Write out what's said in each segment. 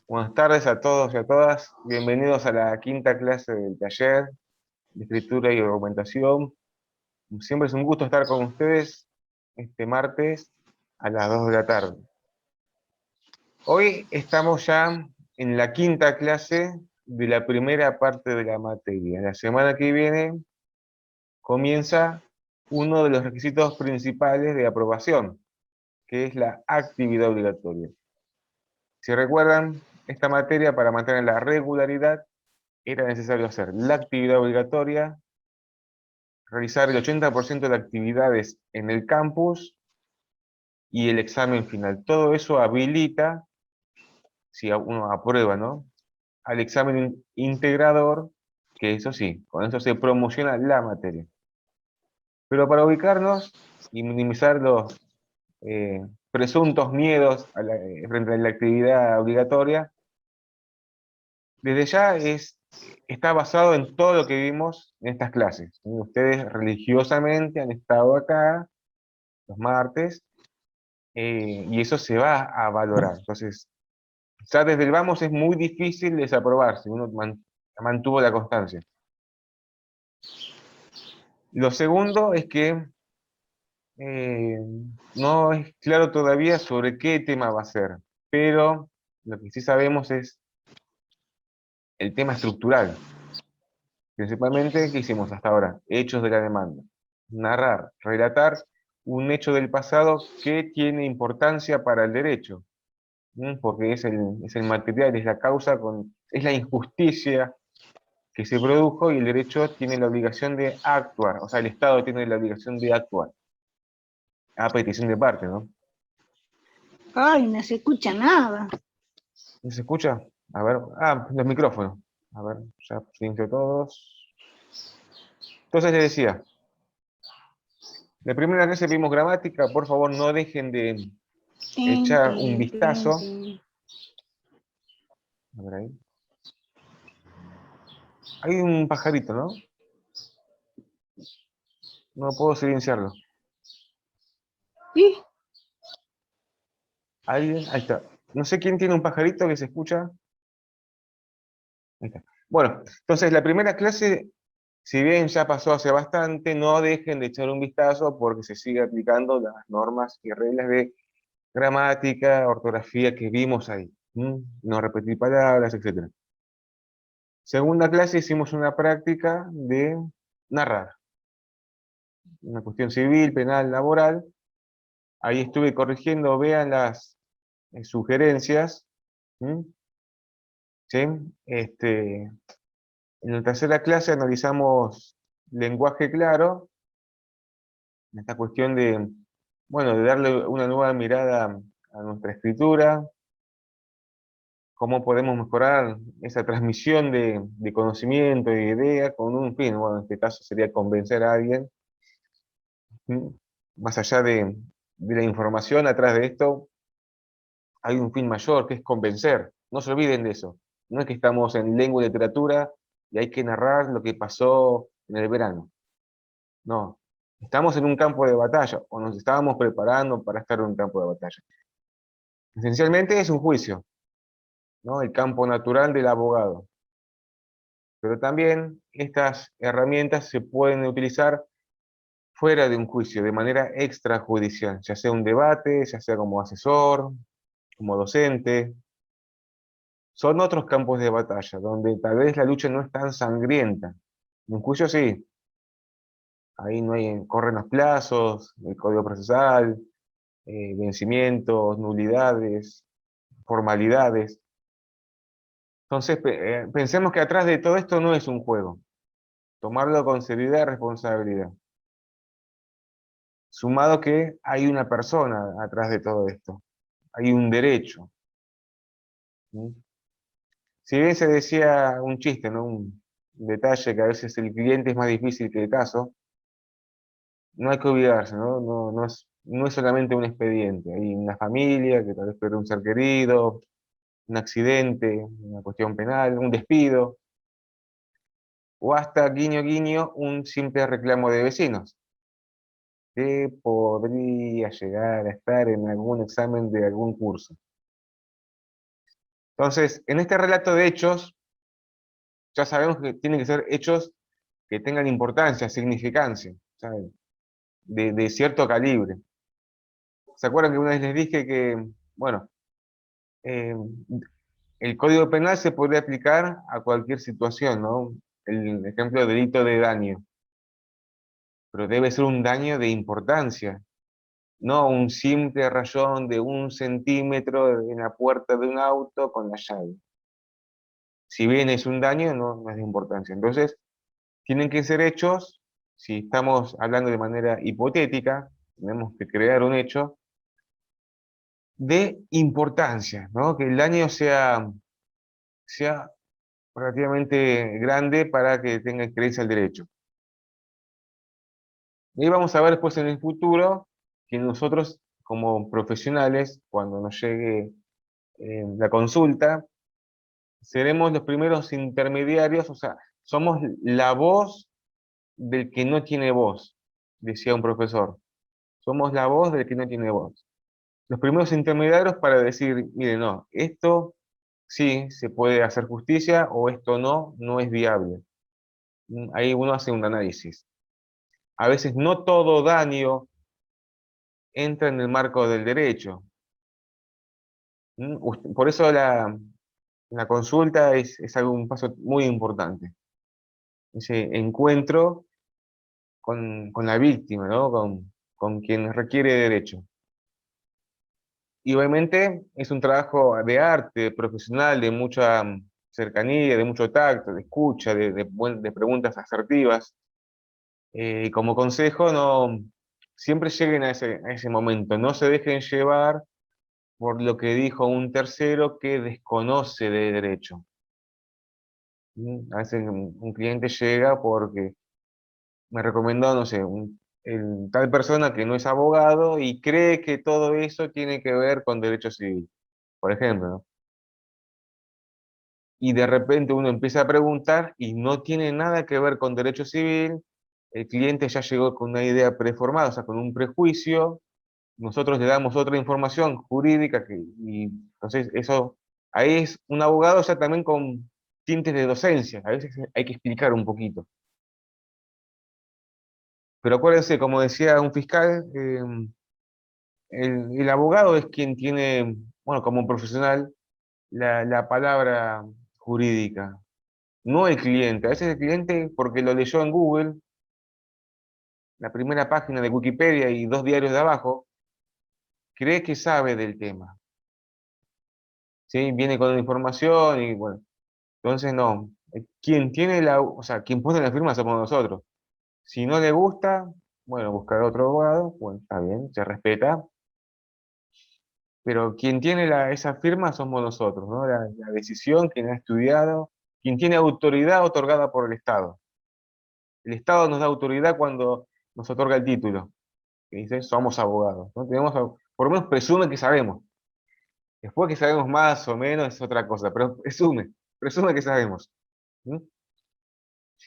Buenas tardes a todos y a todas. Bienvenidos a la quinta clase del taller de escritura y argumentación. Siempre es un gusto estar con ustedes este martes a las 2 de la tarde. Hoy estamos ya en la quinta clase de la primera parte de la materia. La semana que viene comienza uno de los requisitos principales de aprobación, que es la actividad obligatoria. Si recuerdan, esta materia, para mantener la regularidad, era necesario hacer la actividad obligatoria, realizar el 80% de actividades en el campus y el examen final. Todo eso habilita, si uno aprueba, ¿no?, al examen integrador, que eso sí, con eso se promociona la materia. Pero para ubicarnos y minimizar los presuntos miedos frente a la actividad obligatoria, desde ya está basado en todo lo que vimos en estas clases. Ustedes religiosamente han estado acá los martes, y eso se va a valorar. Entonces, ya desde el vamos es muy difícil desaprobar si uno mantuvo la constancia. Lo segundo es que no es claro todavía sobre qué tema va a ser, pero lo que sí sabemos es el tema estructural. Principalmente, ¿qué hicimos hasta ahora? Hechos de la demanda. Narrar, relatar un hecho del pasado que tiene importancia para el derecho, porque es el material, es la causa, es la injusticia que se produjo y el derecho tiene la obligación de actuar, o sea, el Estado tiene la obligación de actuar, a petición de parte, ¿no? Ay, no se escucha nada. ¿No se escucha? A ver, los micrófonos. A ver, ya silencio todos. Entonces les decía, la primera clase vimos gramática, por favor no dejen de Tin, echar un tin, tin, vistazo. tin. A ver ahí. Hay un pajarito, ¿no? No puedo silenciarlo. ¿Y? ¿Alguien? Ahí está. No sé quién tiene un pajarito que se escucha. Ahí está. Bueno, entonces la primera clase, si bien ya pasó hace bastante, no dejen de echar un vistazo porque se sigue aplicando las normas y reglas de gramática, ortografía que vimos ahí. No repetir palabras, etc. Segunda clase hicimos una práctica de narrar. Una cuestión civil, penal, laboral. Ahí estuve corrigiendo, vean las sugerencias. ¿Mm? ¿Sí? En la tercera clase analizamos lenguaje claro, esta cuestión de, bueno, de darle una nueva mirada a nuestra escritura, cómo podemos mejorar esa transmisión de conocimiento y de idea con un fin. Bueno, en este caso sería convencer a alguien. ¿Mm? Más allá de la información, atrás de esto hay un fin mayor, que es convencer. No se olviden de eso. No es que estamos en lengua y literatura y hay que narrar lo que pasó en el verano. No. Estamos en un campo de batalla, o nos estábamos preparando para estar en un campo de batalla. Esencialmente es un juicio, ¿no? El campo natural del abogado. Pero también estas herramientas se pueden utilizar fuera de un juicio, de manera extrajudicial, ya sea un debate, ya sea como asesor, como docente. Son otros campos de batalla, donde tal vez la lucha no es tan sangrienta. En un juicio sí, ahí no hay, corren los plazos, el código procesal, vencimientos, nulidades, formalidades. Entonces, pensemos que atrás de todo esto no es un juego. Tomarlo con seriedad y responsabilidad. Sumado que hay una persona atrás de todo esto. Hay un derecho. ¿Sí? Si bien se decía un chiste, ¿no? Un detalle que a veces el cliente es más difícil que el caso, no hay que olvidarse, ¿no? No es solamente un expediente. Hay una familia que tal vez pierde un ser querido, un accidente, una cuestión penal, un despido, o hasta, guiño, guiño, un simple reclamo de vecinos, que podría llegar a estar en algún examen de algún curso. Entonces, en este relato de hechos, ya sabemos que tienen que ser hechos que tengan importancia, significancia, ¿saben? De cierto calibre. ¿Se acuerdan que una vez les dije que, bueno, eh, el Código Penal se podría aplicar a cualquier situación, ¿no? El ejemplo de delito de daño, pero debe ser un daño de importancia, no un simple rayón de 1 centímetro en la puerta de un auto con la llave. Si bien es un daño, no es de importancia. Entonces, tienen que ser hechos, si estamos hablando de manera hipotética, tenemos que crear un hecho de importancia, ¿no? Que el daño sea relativamente grande para que tenga creencia el derecho. Y vamos a ver después en el futuro que nosotros, como profesionales, cuando nos llegue la consulta, seremos los primeros intermediarios, o sea, somos la voz del que no tiene voz, decía un profesor. Somos la voz del que no tiene voz. Los primeros intermediarios para decir, mire, no, esto sí se puede hacer justicia o esto no es viable. Ahí uno hace un análisis. A veces no todo daño entra en el marco del derecho. Por eso la consulta es un paso muy importante. Ese encuentro con la víctima, ¿no? Con quien requiere derecho. Y obviamente es un trabajo de arte, profesional, de mucha cercanía, de mucho tacto, de escucha, de preguntas asertivas. Y como consejo, no, siempre lleguen a ese momento, no se dejen llevar por lo que dijo un tercero que desconoce de derecho. A veces un cliente llega porque me recomendó, no sé, tal persona que no es abogado y cree que todo eso tiene que ver con derecho civil, por ejemplo, ¿no? Y de repente uno empieza a preguntar y no tiene nada que ver con derecho civil, el cliente ya llegó con una idea preformada, o sea, con un prejuicio, nosotros le damos otra información jurídica y entonces eso, ahí es un abogado ya también con tintes de docencia, a veces hay que explicar un poquito. Pero acuérdense, como decía un fiscal, el abogado es quien tiene, bueno, como profesional, la palabra jurídica, no el cliente. A veces el cliente, porque lo leyó en Google, la primera página de Wikipedia y 2 diarios de abajo, cree que sabe del tema. ¿Sí? Viene con la información y bueno, entonces no. Quien tiene o sea, quien pone la firma somos nosotros. Si no le gusta, bueno, buscar otro abogado, bueno, está bien, se respeta, pero quien tiene esa firma somos nosotros, ¿no? La decisión, quien ha estudiado, quien tiene autoridad otorgada por el Estado. El Estado nos da autoridad cuando nos otorga el título, que dice somos abogados, ¿no? Por lo menos presume que sabemos. Después que sabemos más o menos es otra cosa, pero presume que sabemos. ¿Mm?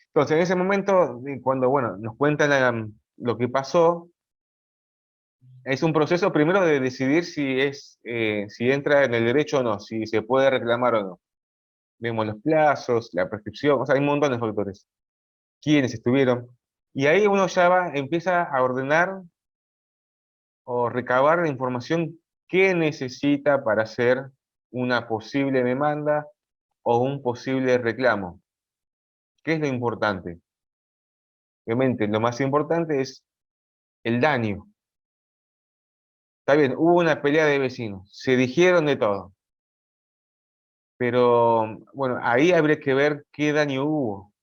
Entonces, en ese momento, cuando bueno, nos cuentan lo que pasó, es un proceso primero de decidir si entra en el derecho o no, si se puede reclamar o no. Vemos los plazos, la prescripción, o sea, hay un montón de factores. Quiénes estuvieron. Y ahí uno empieza a ordenar o recabar la información que necesita para hacer una posible demanda o un posible reclamo. ¿Qué es lo importante? Obviamente, lo más importante es el daño. Está bien, hubo una pelea de vecinos, se dijeron de todo, pero bueno, ahí habría que ver qué daño hubo,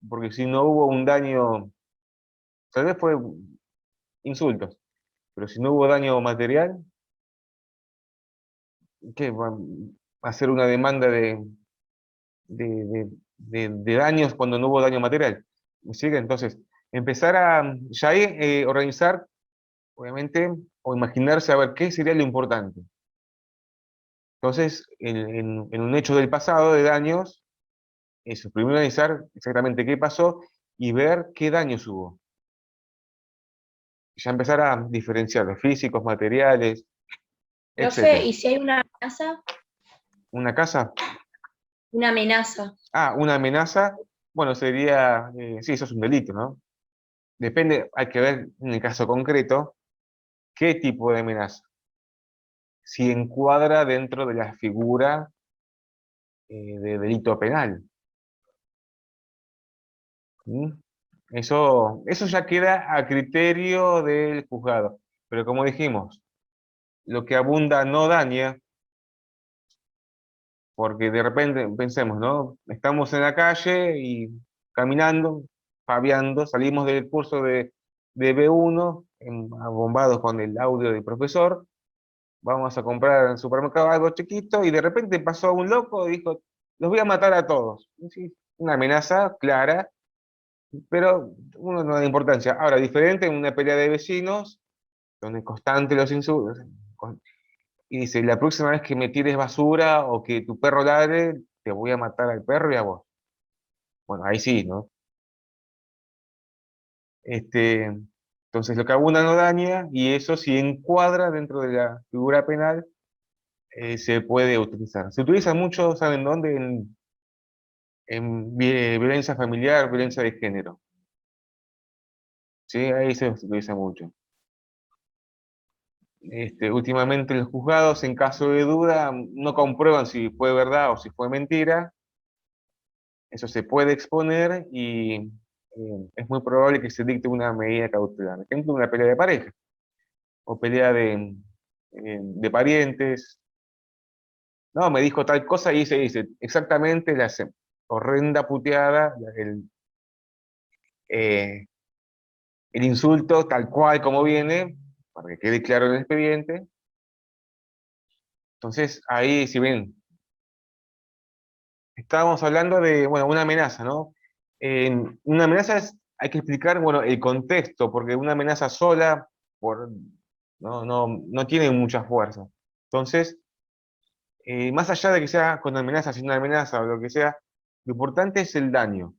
porque si no hubo un daño, tal vez fue insultos, pero si no hubo daño material, ¿qué? ¿Va a hacer una demanda de daños cuando no hubo daño material? ¿Me sigue? Entonces, empezar ya ahí, organizar, obviamente, o imaginarse a ver qué sería lo importante. Entonces, en un hecho del pasado de daños, eso, primero analizar exactamente qué pasó y ver qué daños hubo. Ya empezar a diferenciar los físicos, materiales, Profe, etcétera. ¿y si hay una amenaza? ¿Una casa? Una amenaza. Ah, una amenaza. Bueno, sería, sí, eso es un delito, ¿no? Depende, hay que ver en el caso concreto qué tipo de amenaza. Si encuadra dentro de la figura de delito penal. ¿Mm? Eso ya queda a criterio del juzgado. Pero como dijimos, lo que abunda no daña, porque de repente, pensemos, ¿no? Estamos en la calle y caminando, paviando, salimos del curso de B1, abombados con el audio del profesor, vamos a comprar en el supermercado algo chiquito y de repente pasó un loco y dijo, los voy a matar a todos. Y sí, una amenaza clara, pero uno no da importancia. Ahora, diferente en una pelea de vecinos, donde constante los insultos, y dice, la próxima vez que me tires basura o que tu perro ladre, te voy a matar al perro y a vos. Bueno, ahí sí, ¿no? Entonces, lo que abunda no daña, y eso si encuadra dentro de la figura penal, se puede utilizar. Se utiliza mucho, ¿saben dónde? En violencia familiar, violencia de género. Sí, ahí se utiliza mucho. Últimamente los juzgados, en caso de duda, no comprueban si fue verdad o si fue mentira. Eso se puede exponer y es muy probable que se dicte una medida cautelar. Por ejemplo, una pelea de pareja o pelea de parientes. No, me dijo tal cosa y se dice exactamente la horrenda puteada, eh, el insulto tal cual como viene, para que quede claro en el expediente. Entonces, ahí, si bien estábamos hablando de, bueno, una amenaza, ¿no? Una amenaza hay que explicar, bueno, el contexto, porque una amenaza sola no tiene mucha fuerza. Entonces, más allá de que sea con amenaza, sin una amenaza o lo que sea, lo importante es el daño.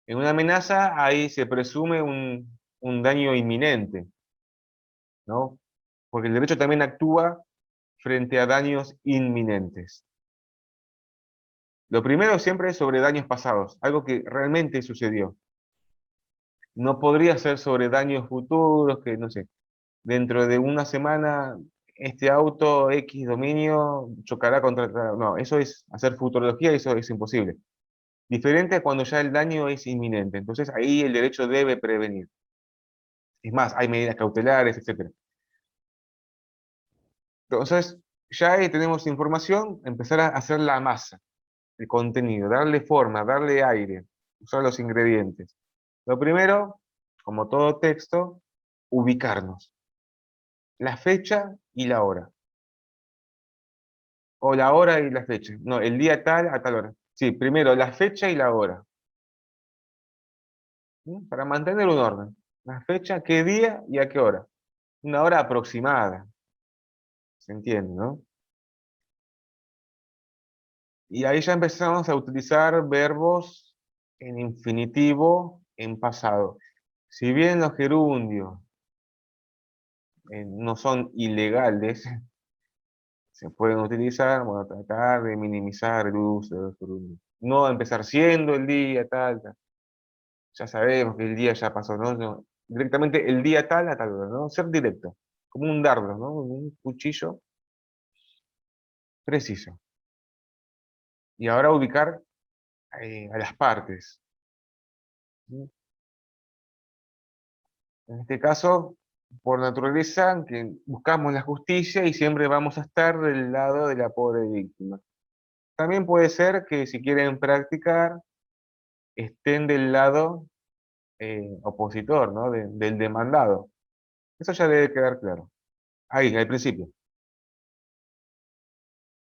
En una amenaza ahí se presume un daño inminente, ¿no? Porque el derecho también actúa frente a daños inminentes. Lo primero siempre es sobre daños pasados, algo que realmente sucedió. No podría ser sobre daños futuros, que no sé, dentro de una semana este auto X dominio chocará contra... No, eso es hacer futurología, eso es imposible. Diferente a cuando ya el daño es inminente. Entonces ahí el derecho debe prevenir. Es más, hay medidas cautelares, etcétera. Entonces, ya ahí tenemos información, empezar a hacer la masa, el contenido, darle forma, darle aire, usar los ingredientes. Lo primero, como todo texto, ubicarnos. La fecha y la hora. O la hora y la fecha. No, el día tal a tal hora. Sí, primero la fecha y la hora. ¿Mm? Para mantener un orden. La fecha, qué día y a qué hora. Una hora aproximada. ¿Se entiende, no? Y ahí ya empezamos a utilizar verbos en infinitivo, en pasado. Si bien los gerundios no son ilegales, se pueden utilizar, bueno, tratar de minimizar el uso de los gerundios. No empezar siendo el día, tal, tal. Ya sabemos que el día ya pasó, ¿no? Directamente el día tal a tal hora, ¿no? Ser directo, como un dardo, ¿no? Un cuchillo preciso. Y ahora ubicar a las partes. ¿Sí? En este caso, por naturaleza, que buscamos la justicia y siempre vamos a estar del lado de la pobre víctima. También puede ser que si quieren practicar, estén del lado opositor, ¿no? Del demandado. Eso ya debe quedar claro. Ahí, al principio.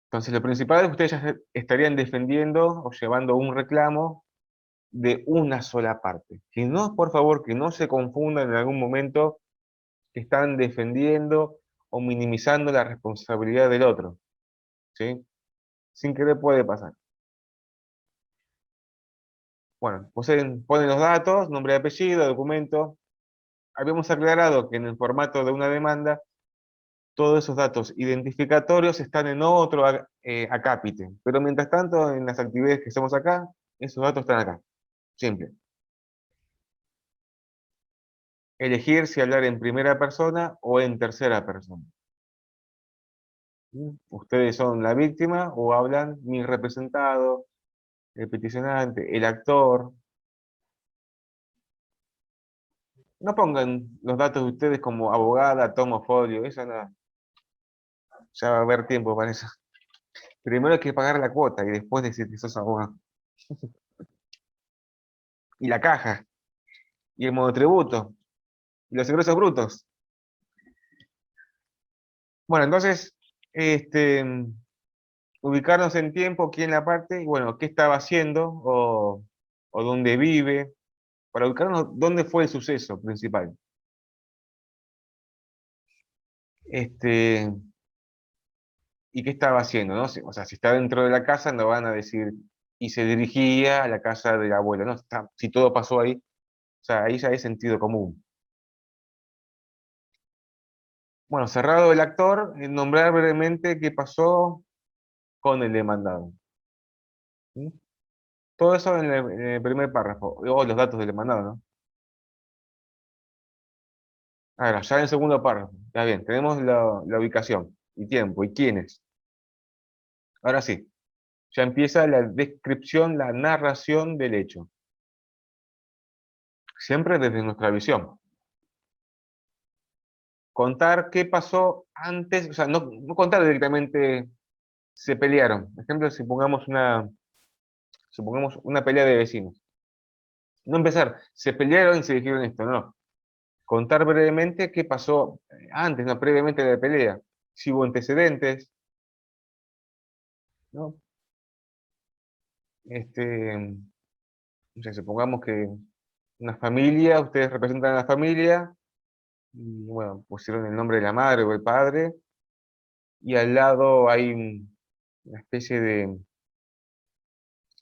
Entonces, lo principal es que ustedes ya estarían defendiendo o llevando un reclamo de una sola parte. Que no, por favor, que no se confundan en algún momento que están defendiendo o minimizando la responsabilidad del otro, ¿sí? Sin querer puede pasar. Bueno, ponen los datos, nombre y apellido, documento. Habíamos aclarado que en el formato de una demanda todos esos datos identificatorios están en otro acápite. Pero mientras tanto, en las actividades que hacemos acá, esos datos están acá. Simple. Elegir si hablar en primera persona o en tercera persona. ¿Ustedes son la víctima o hablan mi representado, el peticionante, el actor? No pongan los datos de ustedes como abogada, tomo folio, eso no. Ya va a haber tiempo para eso. Primero hay que pagar la cuota y después decir que sos abogado. Y la caja, y el monotributo, y los ingresos brutos. Bueno, entonces, este, ubicarnos en tiempo, quién la parte, y bueno, qué estaba haciendo, o dónde vive, para ubicarnos dónde fue el suceso principal. Este, y qué estaba haciendo, ¿no? O sea, si está dentro de la casa, no van a decir, y se dirigía a la casa del abuelo, ¿no? Si todo pasó ahí, o sea, ahí ya es sentido común. Bueno, cerrado el actor, nombrar brevemente qué pasó con el demandado. ¿Sí? Todo eso en el primer párrafo, o los datos del demandado, ¿no? Ahora, ya en el segundo párrafo, ya bien, tenemos la ubicación, y tiempo, y quiénes. Ahora sí, ya empieza la descripción, la narración del hecho. Siempre desde nuestra visión. Contar qué pasó antes, o sea, no contar directamente se pelearon. Por ejemplo, supongamos una pelea de vecinos. No empezar, se pelearon y se dijeron esto, no. Contar brevemente qué pasó antes, no previamente de la pelea. Si hubo antecedentes, ¿no? No sé, supongamos que una familia, ustedes representan a la familia, y bueno, pusieron el nombre de la madre o el padre, y al lado hay una especie de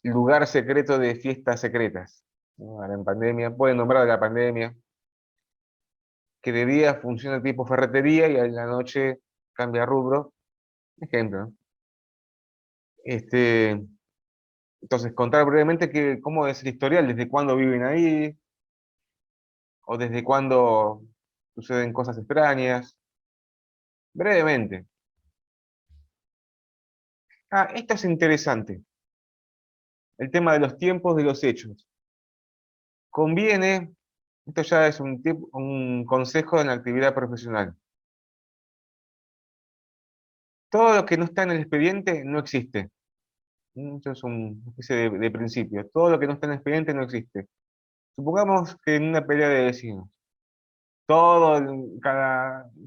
lugar secreto de fiestas secretas, ¿no? Ahora en pandemia, pueden nombrar a la pandemia, que de día funciona tipo ferretería y en la noche cambia rubro, ejemplo, ¿no? Este, entonces, contar brevemente cómo es el historial, desde cuándo viven ahí, o desde cuándo suceden cosas extrañas, brevemente. Ah, esto es interesante, el tema de los tiempos de los hechos. Conviene, esto ya es un consejo en la actividad profesional. Todo lo que no está en el expediente no existe. Eso es una especie de principio. Todo lo que no está en el expediente no existe. Supongamos que en una pelea de vecinos,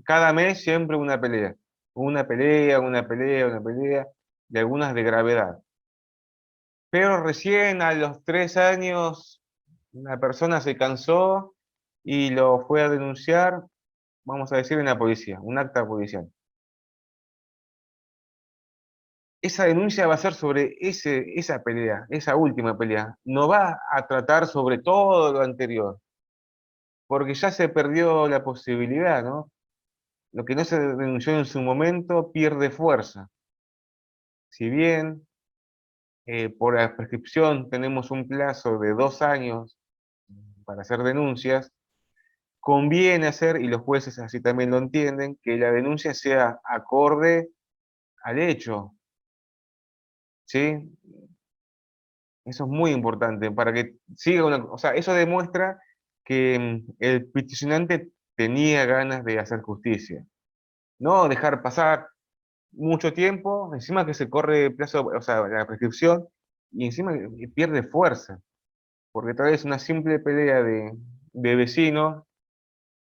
cada mes siempre una pelea. Una pelea, una pelea, una pelea, y algunas de gravedad. Pero recién a los 3 años, una persona se cansó y lo fue a denunciar, vamos a decir, en la policía, un acta policial. Esa denuncia va a ser sobre esa pelea, esa última pelea. No va a tratar sobre todo lo anterior, porque ya se perdió la posibilidad, ¿no? Lo que no se denunció en su momento pierde fuerza. Si bien por la prescripción tenemos un plazo de 2 años para hacer denuncias, conviene hacer, y los jueces así también lo entienden, que la denuncia sea acorde al hecho, ¿sí? Eso es muy importante para que siga o sea, eso demuestra que el peticionante tenía ganas de hacer justicia. No dejar pasar mucho tiempo, encima que se corre el plazo, o sea, la prescripción, y encima que pierde fuerza, porque tal vez una simple pelea de vecinos,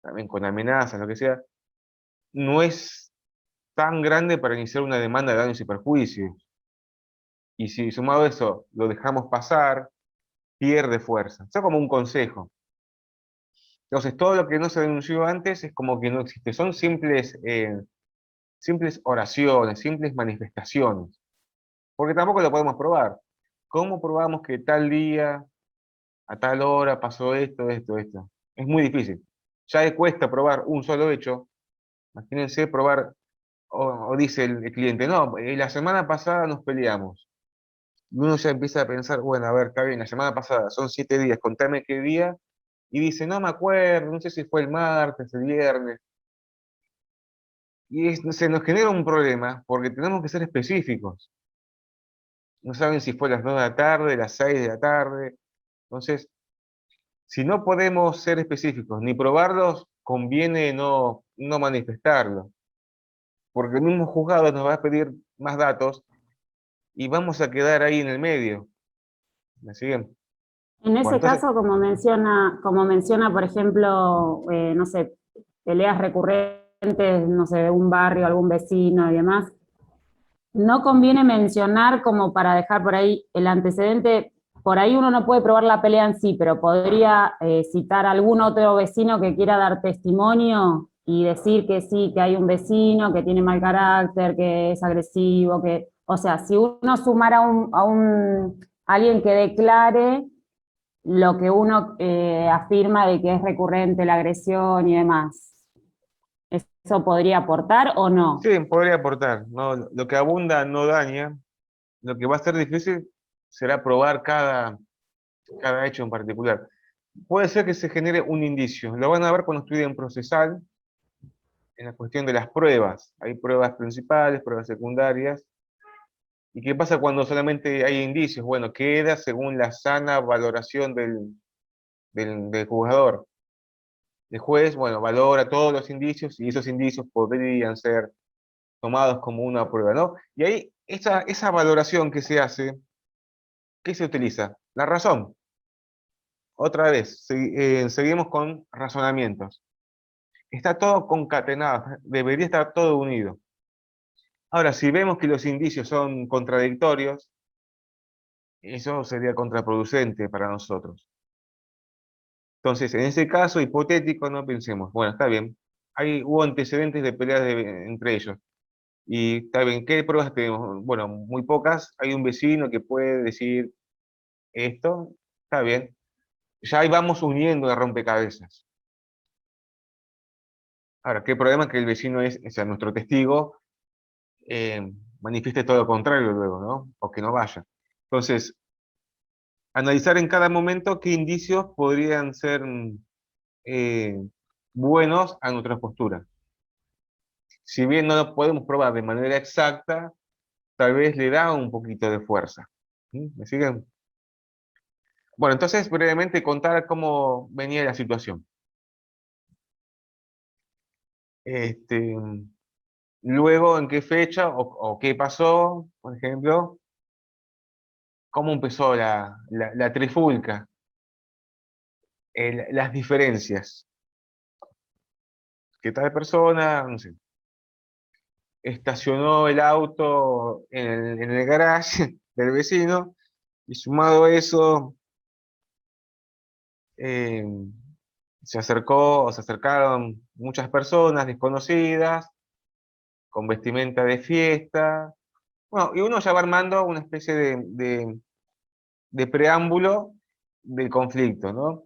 también con amenazas, lo que sea, no es tan grande para iniciar una demanda de daños y perjuicios. Y si sumado a eso lo dejamos pasar, pierde fuerza. Eso como un consejo. Entonces, todo lo que no se denunció antes es como que no existe. Son simples oraciones, simples manifestaciones. Porque tampoco lo podemos probar. ¿Cómo probamos que tal día, a tal hora, pasó esto, esto, esto? Es muy difícil. Ya cuesta probar un solo hecho. Imagínense probar, o dice el cliente, no, la semana pasada nos peleamos. Y uno ya empieza a pensar, bueno, a ver, está bien, la semana pasada son 7 días, contame qué día. Y dice, no me acuerdo, no sé si fue el martes, el viernes. Y se nos genera un problema porque tenemos que ser específicos. No saben si fue a las 2 de la tarde, las 6 de la tarde. Entonces, si no podemos ser específicos ni probarlos, conviene no manifestarlo. Porque el mismo juzgado nos va a pedir más datos y vamos a quedar ahí en el medio. ¿Me siguen? En Bueno, ese entonces, caso, como menciona, por ejemplo, no sé, peleas recurrentes, no sé, de un barrio, algún vecino y demás, no conviene mencionar como para dejar por ahí el antecedente. Por ahí uno no puede probar la pelea en sí, pero podría citar a algún otro vecino que quiera dar testimonio y decir que sí, que hay un vecino que tiene mal carácter, que es agresivo, que, o sea, si uno sumara a alguien que declare lo que uno afirma de que es recurrente la agresión y demás, ¿eso podría aportar o no? sí, podría aportar, ¿no? Lo que abunda no daña. Lo que va a ser difícil será probar cada hecho en particular. Puede ser que se genere un indicio. Lo van a ver cuando estudien procesal, en la cuestión de las pruebas. Hay pruebas principales, pruebas secundarias. ¿Y qué pasa cuando solamente hay indicios? Bueno, queda según la sana valoración del jugador. El juez, bueno, valora todos los indicios y esos indicios podrían ser tomados como una prueba, ¿no? Y ahí, esa valoración que se hace, ¿qué se utiliza? La razón. Otra vez, seguimos con razonamientos. Está todo concatenado, debería estar todo unido. Ahora, si vemos que los indicios son contradictorios, eso sería contraproducente para nosotros. Entonces, en ese caso hipotético, no pensemos, bueno, está bien, hubo antecedentes de peleas entre ellos. Y está bien, ¿qué pruebas tenemos? Bueno, muy pocas. Hay un vecino que puede decir esto, está bien. Ya ahí vamos uniendo el rompecabezas. Ahora, qué problema que el vecino o sea, nuestro testigo, manifieste todo lo contrario luego, ¿no? O que no vaya. Entonces, analizar en cada momento qué indicios podrían ser eh, buenos a nuestra postura. Si bien no lo podemos probar de manera exacta, tal vez le da un poquito de fuerza. ¿Sí? ¿Me siguen? Bueno, entonces brevemente contar cómo venía la situación. Este, luego, en qué fecha o qué pasó, por ejemplo, cómo empezó la trifulca, las diferencias. Que tal persona, no sé, estacionó el auto en el garage del vecino y sumado a eso, eh, se acercaron muchas personas desconocidas con vestimenta de fiesta. Bueno, y uno ya va armando una especie de preámbulo del conflicto, ¿no?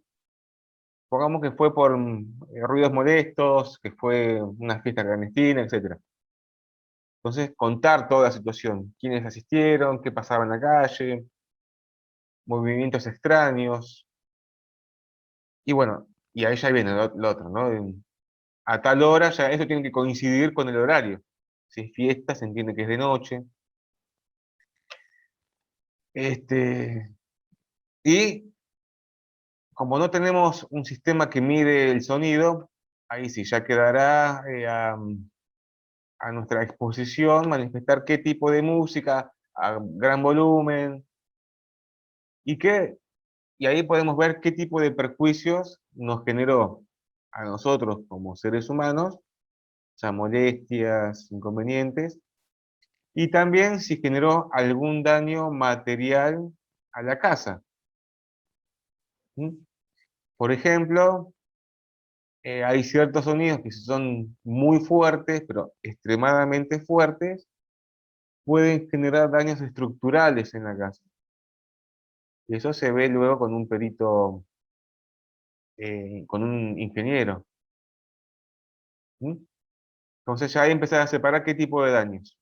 Pongamos que fue por ruidos molestos, que fue una fiesta clandestina, etcétera. Entonces, contar toda la situación, quiénes asistieron, qué pasaba en la calle, movimientos extraños, y bueno, y ahí ya viene lo otro, ¿no? A tal hora ya eso tiene que coincidir con el horario. Si es fiesta, se entiende que es de noche. Este, y como no tenemos un sistema que mide el sonido, ahí sí ya quedará a nuestra exposición manifestar qué tipo de música a gran volumen y qué, y ahí podemos ver qué tipo de perjuicios nos generó a nosotros como seres humanos, o sea, molestias, inconvenientes, y también si generó algún daño material a la casa. ¿Mm? Por ejemplo, hay ciertos sonidos que son muy fuertes, pero extremadamente fuertes, pueden generar daños estructurales en la casa. Y eso se ve luego con un perito, con un ingeniero. ¿Mm? Entonces ya ahí empezar a separar qué tipo de daños.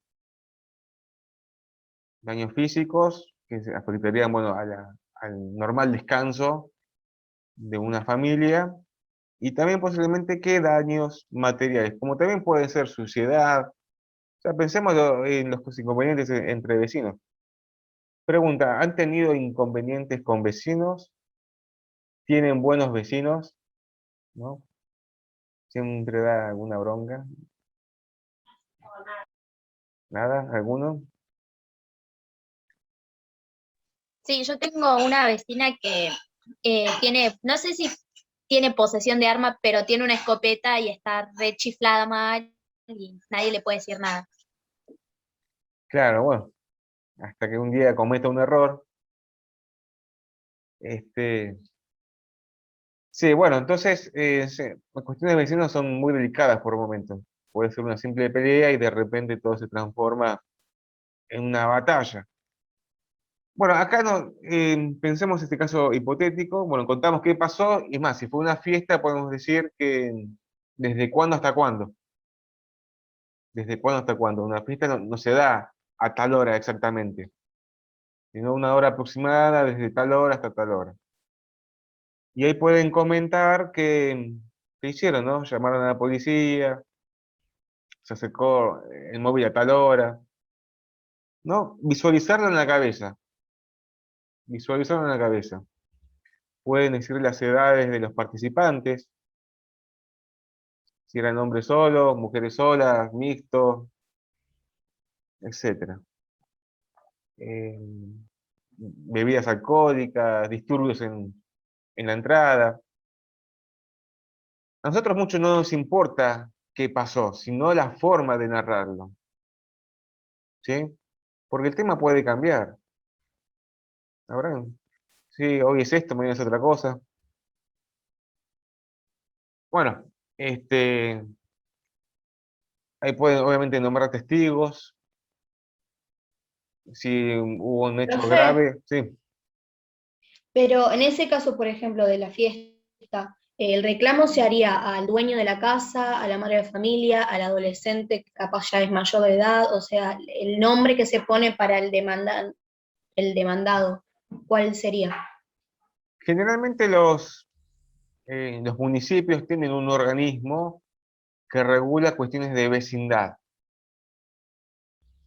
Daños físicos, que se afectarían, bueno, al normal descanso de una familia, y también posiblemente qué daños materiales, como también puede ser suciedad. O sea, pensemos en los inconvenientes entre vecinos. Pregunta, ¿han tenido inconvenientes con vecinos? ¿Tienen buenos vecinos? ¿No? ¿Siempre da alguna bronca? ¿Nada? ¿Alguno? Sí, yo tengo una vecina que tiene, no sé si tiene posesión de arma, pero tiene una escopeta y está re chiflada mal y nadie le puede decir nada. Claro, bueno, hasta que un día cometa un error. Este, sí, bueno, entonces sí, las cuestiones de vecinos son muy delicadas por momentos. Puede ser una simple pelea y de repente todo se transforma en una batalla. Bueno, acá no, pensemos este caso hipotético. Bueno, contamos qué pasó. Y más, si fue una fiesta, podemos decir que desde cuándo hasta cuándo. Desde cuándo hasta cuándo. Una fiesta no se da a tal hora exactamente, sino una hora aproximada, desde tal hora hasta tal hora. Y ahí pueden comentar qué hicieron, ¿no? Llamaron a la policía, se acercó el móvil a tal hora, ¿no? Visualizarlo en la cabeza, visualizarlo en la cabeza. Pueden decir las edades de los participantes, si eran hombres solos, mujeres solas, mixtos, etcétera. Eh, bebidas alcohólicas, disturbios en la entrada. A nosotros mucho no nos importa qué pasó, sino la forma de narrarlo, ¿sí? Porque el tema puede cambiar. Ahora, sí, hoy es esto, mañana es otra cosa. Bueno, este, ahí pueden obviamente nombrar testigos, si hubo un hecho Profe, grave, sí. pero en ese caso, por ejemplo, de la fiesta, ¿el reclamo se haría al dueño de la casa, a la madre de familia, al adolescente que capaz ya es mayor de edad? O sea, el nombre que se pone para el demandado, ¿cuál sería? Generalmente los municipios tienen un organismo que regula cuestiones de vecindad,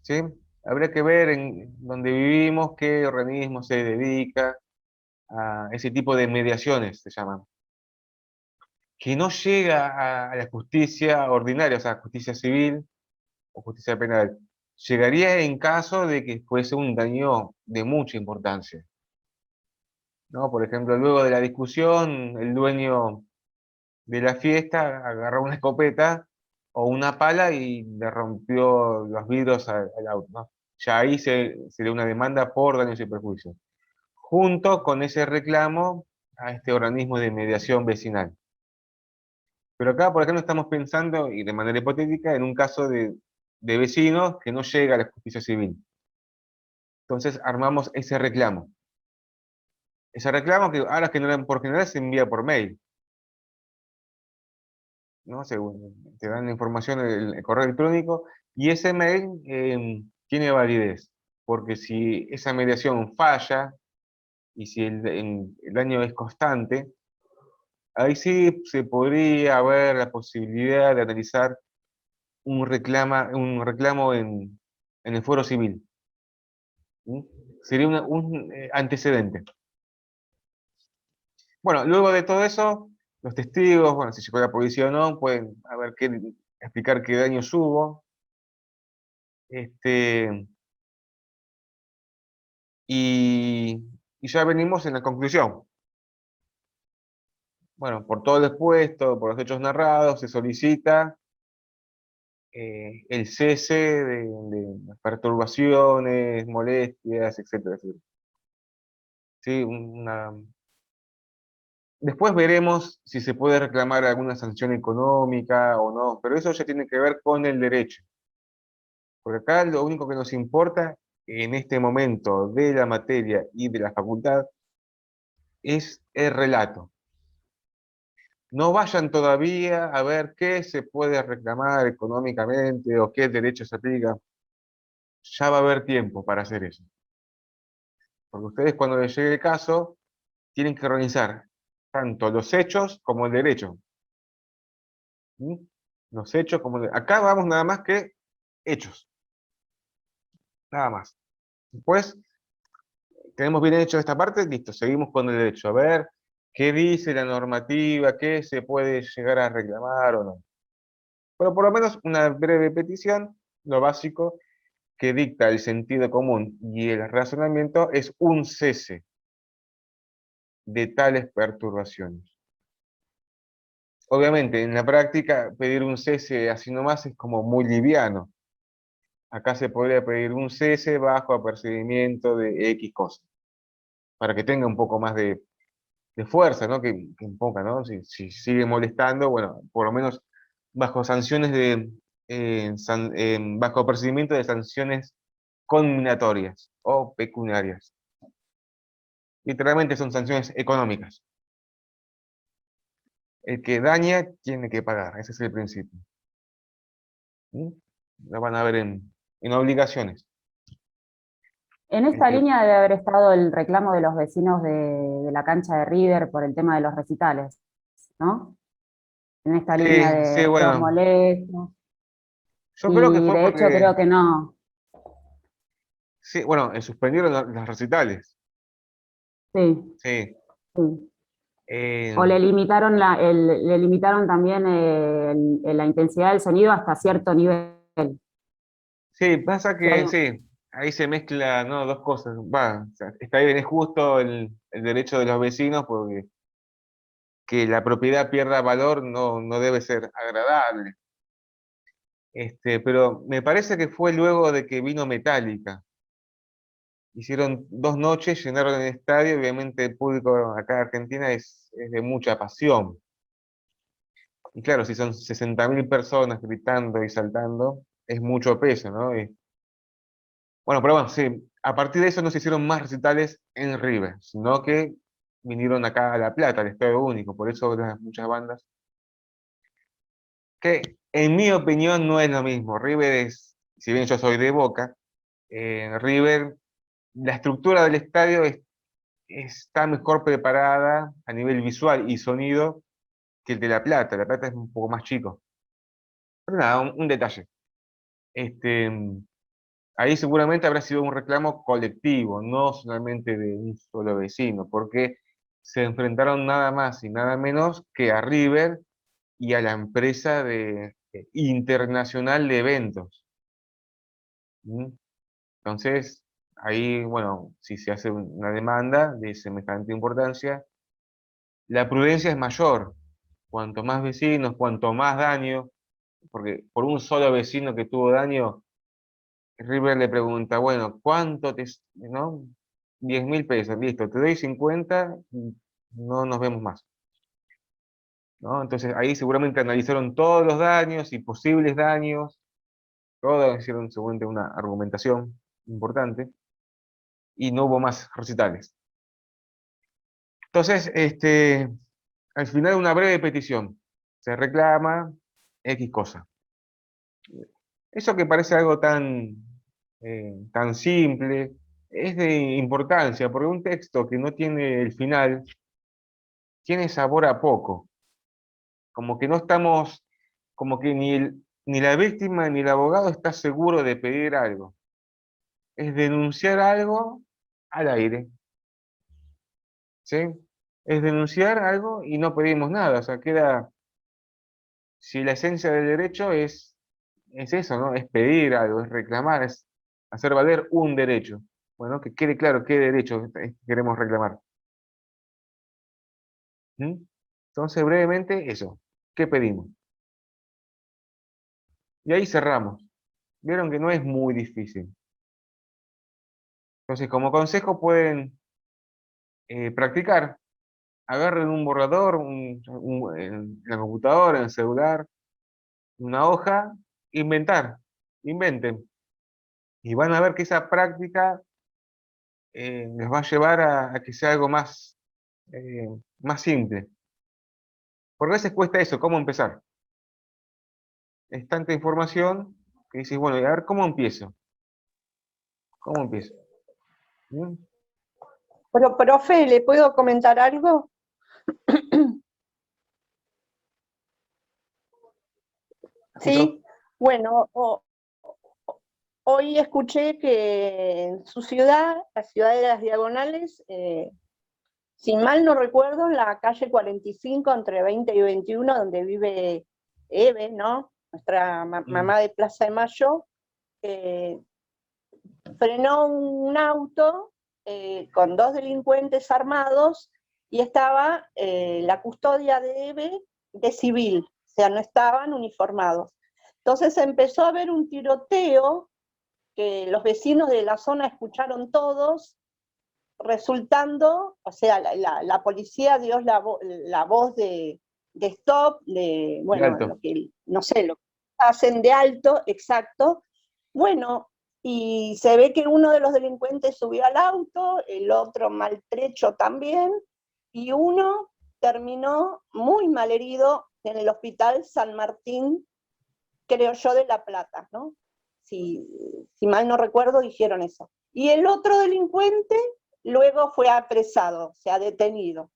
¿sí? Habría que ver en donde vivimos qué organismo se dedica a ese tipo de mediaciones, se llaman, que no llega a la justicia ordinaria, o sea, justicia civil o justicia penal. Llegaría en caso de que fuese un daño de mucha importancia, ¿no? Por ejemplo, luego de la discusión, el dueño de la fiesta agarró una escopeta o una pala y le rompió los vidrios al auto, ¿no? Ya ahí sería una demanda por daños y perjuicios, junto con ese reclamo a este organismo de mediación vecinal. Pero acá, por ejemplo, estamos pensando, y de manera hipotética, en un caso de vecinos que no llega a la justicia civil. Entonces armamos ese reclamo. Ese reclamo que ahora por general se envía por mail, ¿no? Te dan la información el correo electrónico y ese mail tiene validez, porque si esa mediación falla y si el daño es constante, ahí sí se podría haber la posibilidad de analizar un reclamo en el fuero civil. ¿Sí? Sería un antecedente. Bueno, luego de todo eso, los testigos, bueno, si llegó la policía o no, pueden explicar qué daños hubo. Este, y ya venimos en la conclusión. Bueno, por todo lo expuesto, por los hechos narrados, se solicita el cese de las perturbaciones, molestias, etcétera, etcétera. Sí, después veremos si se puede reclamar alguna sanción económica o no, pero eso ya tiene que ver con el derecho. Porque acá lo único que nos importa en este momento de la materia y de la facultad es el relato. No vayan todavía a ver qué se puede reclamar económicamente o qué derecho se aplica. Ya va a haber tiempo para hacer eso. Porque ustedes cuando les llegue el caso, tienen que organizar tanto los hechos como el derecho. ¿Mm? Los hechos como acá vamos nada más que hechos. Nada más. Después, tenemos bien hecho esta parte, listo, seguimos con el derecho. A ver qué dice la normativa, qué se puede llegar a reclamar o no. Pero por lo menos una breve petición, lo básico que dicta el sentido común y el razonamiento es un cese de tales perturbaciones. Obviamente, en la práctica, pedir un cese así nomás es como muy liviano. Acá se podría pedir un cese bajo apercibimiento de X cosas, para que tenga un poco más de fuerza, ¿no? Que imponga, ¿no? Si sigue molestando, bueno, por lo menos bajo sanciones bajo procedimiento de sanciones conminatorias o pecuniarias. Literalmente son sanciones económicas. El que daña tiene que pagar, ese es el principio. ¿Mm? Lo van a ver en obligaciones. En El esta que, línea debe haber estado el reclamo de los vecinos de la cancha de River por el tema de los recitales, ¿no? En esta línea sí, de sí, ruidos bueno, molestos. yo creo que Y fue de hecho porque, creo que no. sí, bueno, suspendieron los recitales. Sí, Sí. sí. O Eh, le limitaron le limitaron también la intensidad del sonido hasta cierto nivel. Sí, pasa Si hay que sí, ahí se mezcla, ¿no? Dos cosas. Va, o sea, está bien, es justo el derecho de los vecinos porque que la propiedad pierda valor no debe ser agradable. Pero me parece que fue luego de que vino Metallica. Hicieron 2 noches, llenaron el estadio, obviamente el público acá en Argentina es de mucha pasión. Y claro, si son 60.000 personas gritando y saltando, es mucho peso, ¿no? Bueno, pero bueno, sí, a partir de eso no se hicieron más recitales en River, sino que vinieron acá a La Plata, al Estadio Único, por eso muchas bandas, que en mi opinión no es lo mismo. River es, si bien yo soy de Boca, River, la estructura del estadio está mejor preparada a nivel visual y sonido que el de La Plata. La Plata es un poco más chico. Pero nada, un detalle. Este, Ahí seguramente habrá sido un reclamo colectivo, no solamente de un solo vecino, porque se enfrentaron nada más y nada menos que a River y a la empresa internacional de eventos. ¿Mm? Entonces, ahí, bueno, si se hace una demanda de semejante importancia, la prudencia es mayor. Cuanto más vecinos, cuanto más daño, porque por un solo vecino que tuvo daño, River le pregunta, bueno, ¿cuánto no? 10.000 pesos, listo, te doy 50 y no nos vemos más, ¿no? Entonces ahí seguramente analizaron todos los daños y posibles daños, todos hicieron seguramente una argumentación importante y no hubo más recitales. Entonces, al final una breve petición, se reclama X cosa. Eso que parece algo tan simple, es de importancia, porque un texto que no tiene el final tiene sabor a poco, como que no estamos, como que ni la víctima ni el abogado está seguro de pedir algo. Es denunciar algo al aire, ¿sí? Es denunciar algo y no pedimos nada, o sea, si la esencia del derecho es eso, ¿no? Es pedir algo, es reclamar, es hacer valer un derecho. Bueno, que quede claro qué derecho queremos reclamar. ¿Mm? Entonces, brevemente, eso. ¿Qué pedimos? Y ahí cerramos. Vieron que no es muy difícil. Entonces, como consejo pueden practicar. Agarren un borrador, en la computadora, en el celular, una hoja, inventar. Inventen. Y van a ver que esa práctica les va a llevar a que sea algo más simple. Porque a veces cuesta eso, ¿cómo empezar? Es tanta información que dices, bueno, a ver, ¿cómo empiezo? ¿Cómo empiezo? ¿Bien? Pero, profe, ¿le puedo comentar algo? Sí, bueno, hoy escuché que en su ciudad, la ciudad de las Diagonales, si mal no recuerdo, en la calle 45, entre 20 y 21, donde vive Eve, ¿no? Nuestra mamá de Plaza de Mayo, frenó un auto con 2 delincuentes armados y estaba la custodia de Eve de civil, o sea, no estaban uniformados. Entonces empezó a haber un tiroteo que los vecinos de la zona escucharon todos, resultando, o sea, la policía dio la voz de stop, bueno, De alto. lo que, no sé, lo que hacen de alto, exacto. Bueno, y se ve que uno de los delincuentes subió al auto, el otro maltrecho también, y uno terminó muy mal herido en el hospital San Martín, creo yo, de La Plata, ¿no? Si mal no recuerdo, dijeron eso. Y el otro delincuente luego fue apresado, o sea, detenido.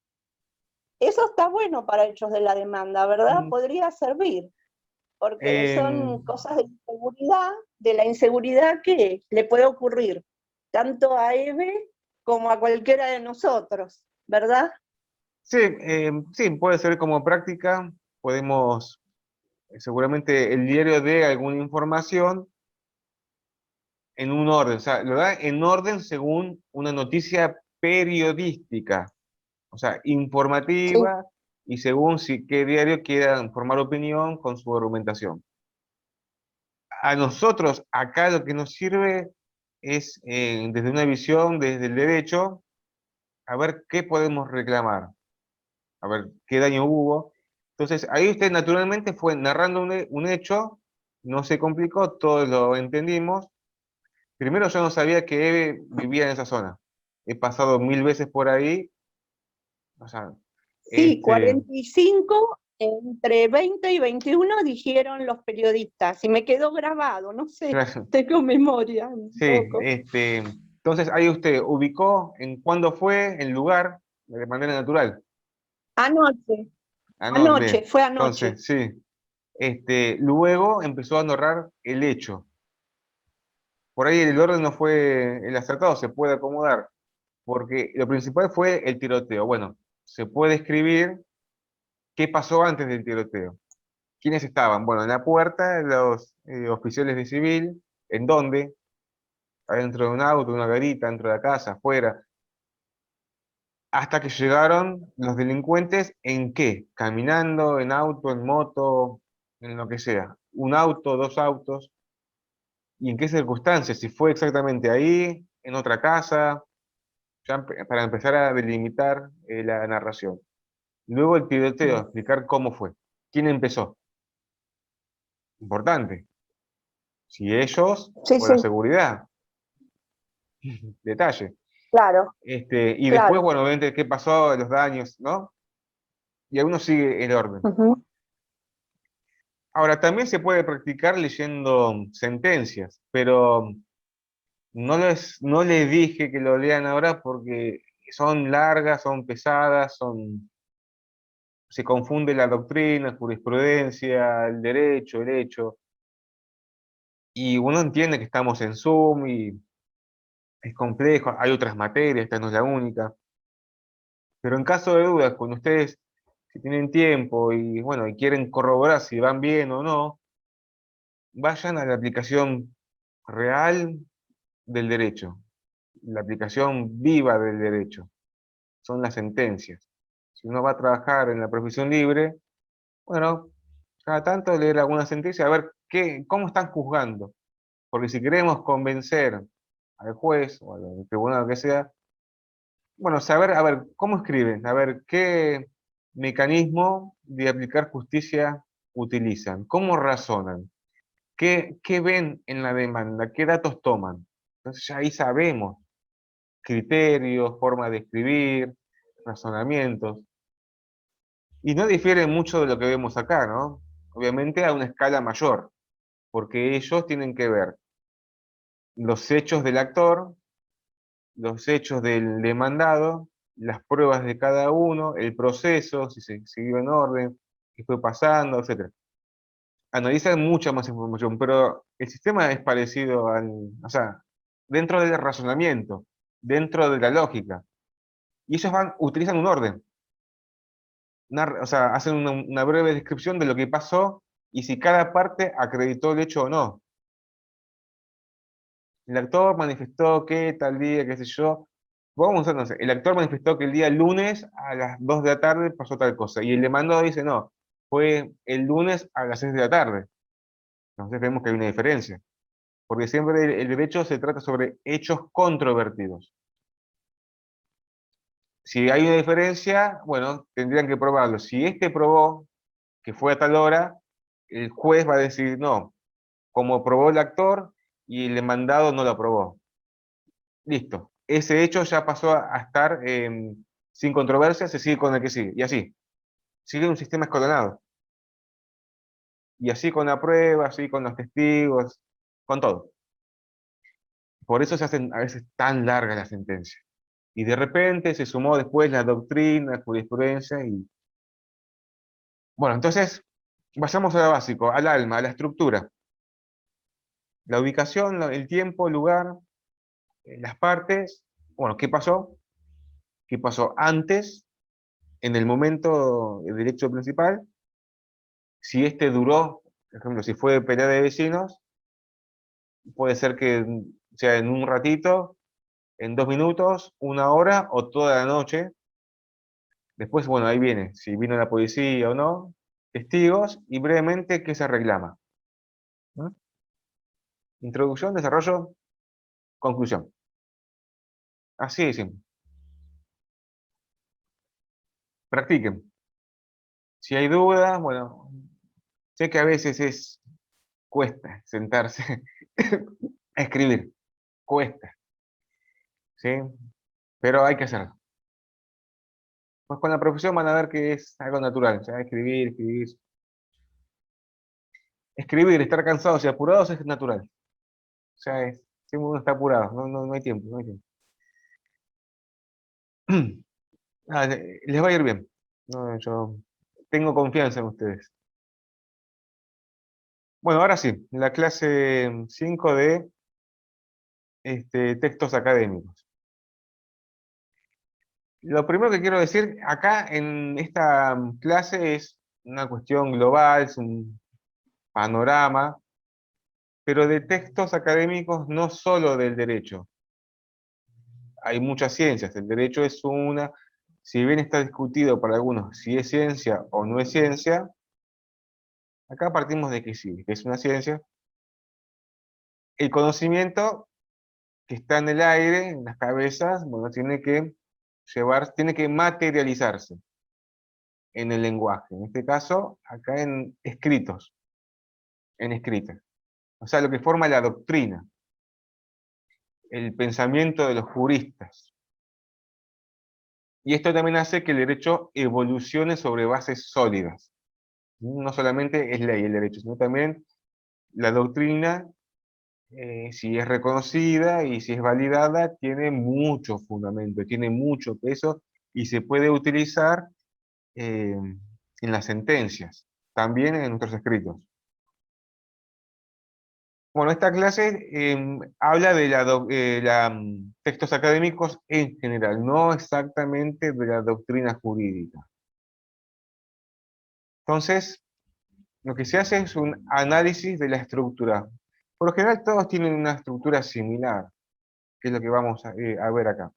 Eso está bueno para hechos de la demanda, ¿verdad? Podría servir, porque son cosas de la inseguridad que le puede ocurrir tanto a Eve como a cualquiera de nosotros, ¿verdad? Sí, sí, puede ser como práctica. Podemos, seguramente el diario dé alguna información en un orden, o sea, lo da en orden según una noticia periodística, o sea, Sí. informativa y según si qué diario quiera formar opinión con su argumentación. A nosotros acá lo que nos sirve es, desde una visión, desde el derecho, a ver qué podemos reclamar, a ver qué daño hubo. Entonces, ahí usted naturalmente fue narrando un hecho, no se complicó, todos lo entendimos. Primero yo no sabía que Eve vivía en esa zona. He pasado 1000 veces por ahí. O sea, Sí, este, 45, entre 20 y 21 dijeron los periodistas, y me quedó grabado, no sé, claro, tengo memoria un sí, poco. entonces ahí usted ubicó en cuándo fue, el lugar, de manera natural. Anoche, Ah, no, anoche, bien. fue anoche. Entonces, sí. Luego empezó a narrar el hecho. Por ahí el orden no fue el acertado, se puede acomodar, porque lo principal fue el tiroteo. Bueno, se puede escribir qué pasó antes del tiroteo. ¿Quiénes estaban? Bueno, en la puerta, los oficiales de civil. ¿En dónde? Adentro de un auto, una garita, dentro de la casa, afuera. Hasta que llegaron los delincuentes, ¿en qué? Caminando, en auto, en moto, en lo que sea. Un auto, dos autos. ¿Y en qué circunstancias? Si fue exactamente ahí, en otra casa, ya para empezar a delimitar la narración. Luego el tiroteo, explicar cómo fue. ¿Quién empezó? Importante. Si ellos Sí, o sí, la seguridad. Detalle. claro, Y después, claro. bueno, obviamente, qué pasó, los daños, ¿no? Y alguno sigue el orden. Ujú. Ahora, también se puede practicar leyendo sentencias, pero no les dije que lo lean ahora porque son largas, son pesadas, se confunde la doctrina, jurisprudencia, el derecho, el hecho, y uno entiende que estamos en Zoom y es complejo, hay otras materias, esta no es la única. Pero en caso de dudas, cuando ustedes, si tienen tiempo y bueno, y quieren corroborar si van bien o no, vayan a la aplicación real del derecho, la aplicación viva del derecho, son las sentencias. Si uno va a trabajar en la profesión libre, bueno, cada tanto leer alguna sentencia, a ver cómo están juzgando. Porque si queremos convencer al juez o al tribunal que sea, bueno, saber, a ver, cómo escriben, a ver qué mecanismo de aplicar justicia utilizan, cómo razonan, qué ven en la demanda, qué datos toman. Entonces ya ahí sabemos criterios, forma de escribir, razonamientos. Y no difiere mucho de lo que vemos acá, ¿no? Obviamente a una escala mayor, porque ellos tienen que ver los hechos del actor, los hechos del demandado, las pruebas de cada uno, el proceso, si se siguió en orden, qué fue pasando, etc. Analizan mucha más información, pero el sistema es parecido al, o sea, dentro del razonamiento, dentro de la lógica. Y ellos utilizan un orden. O sea, hacen una breve descripción de lo que pasó y si cada parte acreditó el hecho o no. El actor manifestó que tal día, qué sé yo. Vamos a no sé, el actor manifestó que el día lunes a las 2 de la tarde pasó tal cosa. Y el demandado dice, no, fue el lunes a las 6 de la tarde. Entonces vemos que hay una diferencia. Porque siempre el derecho se trata sobre hechos controvertidos. Si hay una diferencia, bueno, tendrían que probarlo. Si este probó que fue a tal hora, el juez va a decir no, como probó el actor y el demandado no lo aprobó. Listo. Ese hecho ya pasó a estar sin controversia, se sigue con el que sigue. Y así. Sigue un sistema escalonado. Y así con la prueba, así con los testigos, con todo. Por eso se hacen a veces tan largas las sentencias. Y de repente se sumó después la doctrina, la jurisprudencia y... Bueno, entonces, vayamos a lo básico, al alma, a la estructura. La ubicación, el tiempo, el lugar, las partes. Bueno, ¿qué pasó? ¿Qué pasó antes, en el momento del hecho principal? Si este duró, por ejemplo, si fue pelea de vecinos, puede ser que sea en un ratito, en 2 minutos, 1 hora o toda la noche. Después, bueno, ahí viene, si vino la policía o no, testigos y brevemente qué se reclama. ¿No? Introducción, desarrollo, conclusión. Así de simple. Practiquen. Si hay dudas, bueno, sé que a veces cuesta sentarse a escribir, cuesta, ¿sí? Pero hay que hacerlo. Pues con la profesión van a ver que es algo natural, o sea, escribir, escribir. Escribir, estar cansados y apurados es natural. O sea, siempre uno está apurado, no hay tiempo, no hay tiempo. Les va a ir bien. No, yo tengo confianza en ustedes. Bueno, ahora sí, la clase 5 de textos académicos. Lo primero que quiero decir acá en esta clase es una cuestión global, es un panorama, pero de textos académicos no solo del derecho. Hay muchas ciencias, el derecho es una, si bien está discutido para algunos si es ciencia o no es ciencia, acá partimos de que sí, que es una ciencia. El conocimiento que está en el aire, en las cabezas, bueno, tiene que materializarse en el lenguaje. En este caso, acá en escritos, en escrita. O sea, lo que forma la doctrina, el pensamiento de los juristas. Y esto también hace que el derecho evolucione sobre bases sólidas. No solamente es ley el derecho, sino también la doctrina, si es reconocida y si es validada, tiene mucho fundamento, tiene mucho peso y se puede utilizar en las sentencias, también en nuestros escritos. Bueno, esta clase habla de textos académicos en general, no exactamente de la doctrina jurídica. Entonces, lo que se hace es un análisis de la estructura. Por lo general todos tienen una estructura similar, que es lo que vamos a ver acá.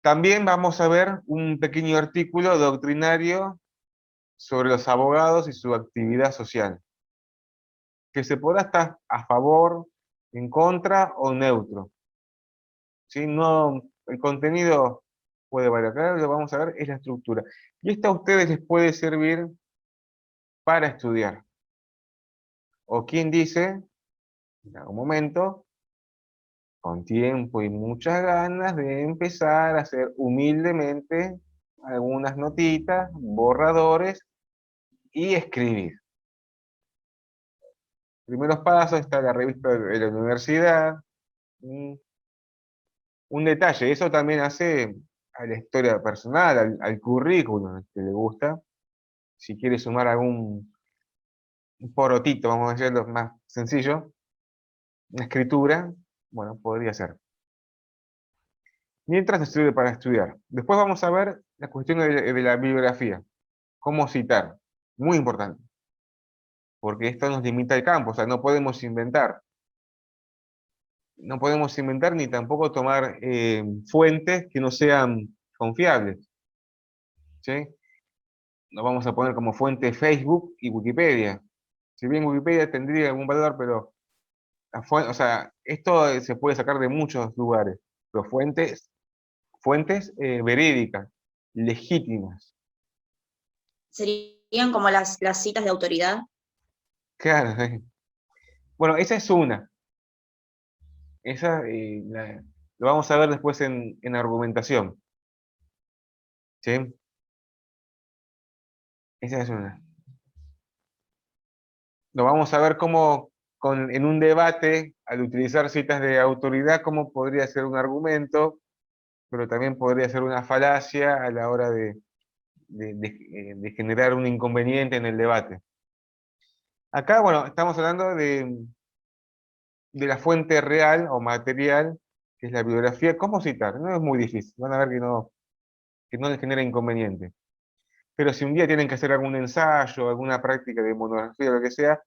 También vamos a ver un pequeño artículo doctrinario sobre los abogados y su actividad social, que se podrá estar a favor, en contra o neutro. ¿Sí? No, el contenido puede variar, acá lo que vamos a ver es la estructura. Y esto a ustedes les puede servir para estudiar. O quien dice, en algún momento, con tiempo y muchas ganas de empezar a hacer humildemente algunas notitas, borradores y escribir. Primeros pasos, está la revista de la universidad. Un detalle, eso también hace a la historia personal, al currículum que le gusta. Si quiere sumar algún porotito, vamos a decirlo más sencillo, una escritura, bueno, podría ser. Mientras estudia para estudiar. Después vamos a ver la cuestión de la bibliografía. Cómo citar. Muy importante. Porque esto nos limita el campo, o sea, no podemos inventar. No podemos inventar ni tampoco tomar fuentes que no sean confiables. ¿Sí? No vamos a poner como fuente Facebook y Wikipedia. Si bien Wikipedia tendría algún valor, pero o sea, esto se puede sacar de muchos lugares. Pero fuentes verídicas, legítimas. Serían como las citas de autoridad. Claro. Bueno, esa es una. Esa lo vamos a ver después en argumentación. ¿Sí? Esa es una. Lo vamos a ver cómo en un debate, al utilizar citas de autoridad, cómo podría ser un argumento, pero también podría ser una falacia a la hora de generar un inconveniente en el debate. Acá, bueno, estamos hablando de la fuente real o material, que es la bibliografía. ¿Cómo citar? No es muy difícil, van a ver que no les genera inconveniente. Pero si un día tienen que hacer algún ensayo, alguna práctica de monografía o lo que sea,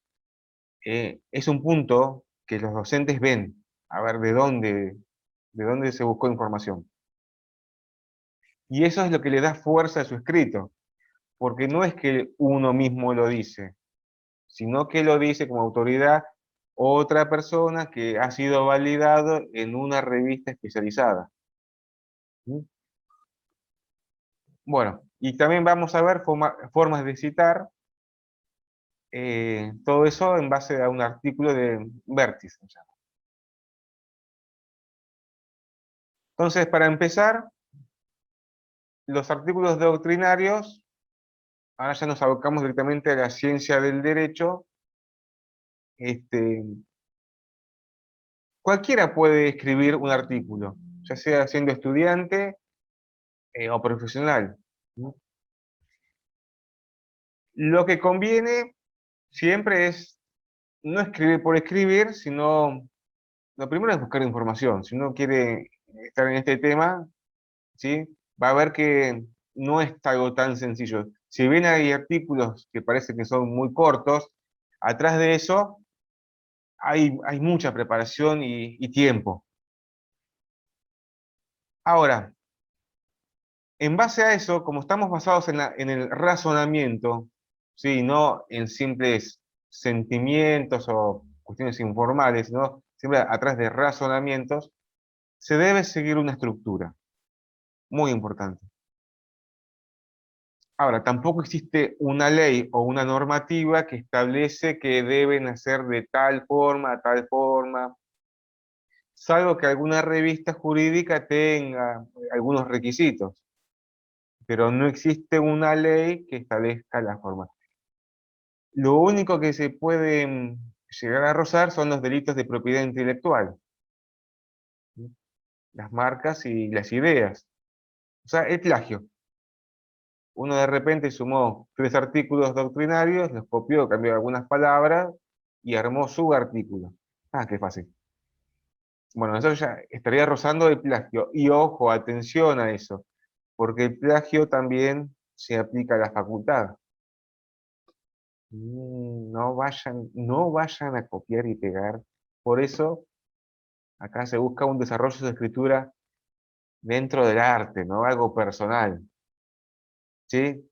es un punto que los docentes ven, a ver de dónde se buscó información. Y eso es lo que le da fuerza a su escrito, porque no es que uno mismo lo dice, sino que lo dice como autoridad otra persona que ha sido validado en una revista especializada. ¿Mm? Bueno, y también vamos a ver formas de citar, todo eso en base a un artículo de Vértice. Entonces, para empezar, los artículos doctrinarios, ahora ya nos abocamos directamente a la ciencia del derecho. Cualquiera puede escribir un artículo, ya sea siendo estudiante o profesional. Lo que conviene siempre es no escribir por escribir, sino lo primero es buscar información. Si uno quiere estar en este tema, ¿sí? Va a ver que no es algo tan sencillo. Si bien hay artículos que parece que son muy cortos, atrás de eso hay mucha preparación y tiempo. Ahora, en base a eso, como estamos basados en el razonamiento, ¿sí? No en simples sentimientos o cuestiones informales, ¿no? Siempre atrás de razonamientos, se debe seguir una estructura. Muy importante. Ahora, tampoco existe una ley o una normativa que establece que deben hacer de tal forma, salvo que alguna revista jurídica tenga algunos requisitos, pero no existe una ley que establezca la forma. Lo único que se puede llegar a rozar son los delitos de propiedad intelectual, ¿sí? Las marcas y las ideas. O sea, el plagio. Uno de repente sumó 3 artículos doctrinarios, los copió, cambió algunas palabras y armó su artículo. Ah, qué fácil. Bueno, eso ya estaría rozando el plagio. Y ojo, atención a eso, porque el plagio también se aplica a la facultad. No vayan a copiar y pegar. Por eso, acá se busca un desarrollo de escritura dentro del arte, ¿no? Algo personal. ¿Sí?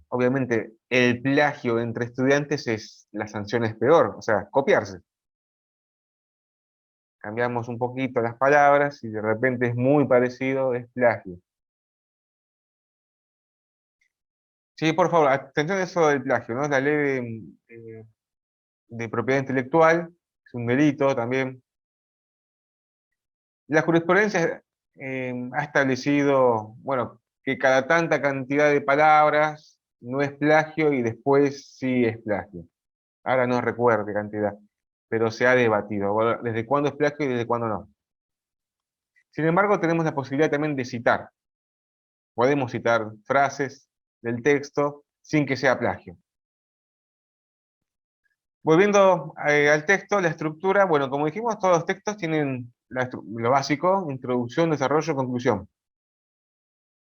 Obviamente, el plagio entre estudiantes la sanción es peor, o sea, copiarse. Cambiamos un poquito las palabras y de repente es muy parecido, es plagio. Sí, por favor, atención a eso del plagio, ¿no? La ley de propiedad intelectual es un delito también. La jurisprudencia ha establecido, bueno, que cada tanta cantidad de palabras no es plagio y después sí es plagio. Ahora no recuerdo qué cantidad, pero se ha debatido, bueno, desde cuándo es plagio y desde cuándo no. Sin embargo, tenemos la posibilidad también de citar. Podemos citar frases del texto sin que sea plagio. Volviendo al texto, la estructura, bueno, como dijimos, todos los textos tienen lo básico: introducción, desarrollo, conclusión.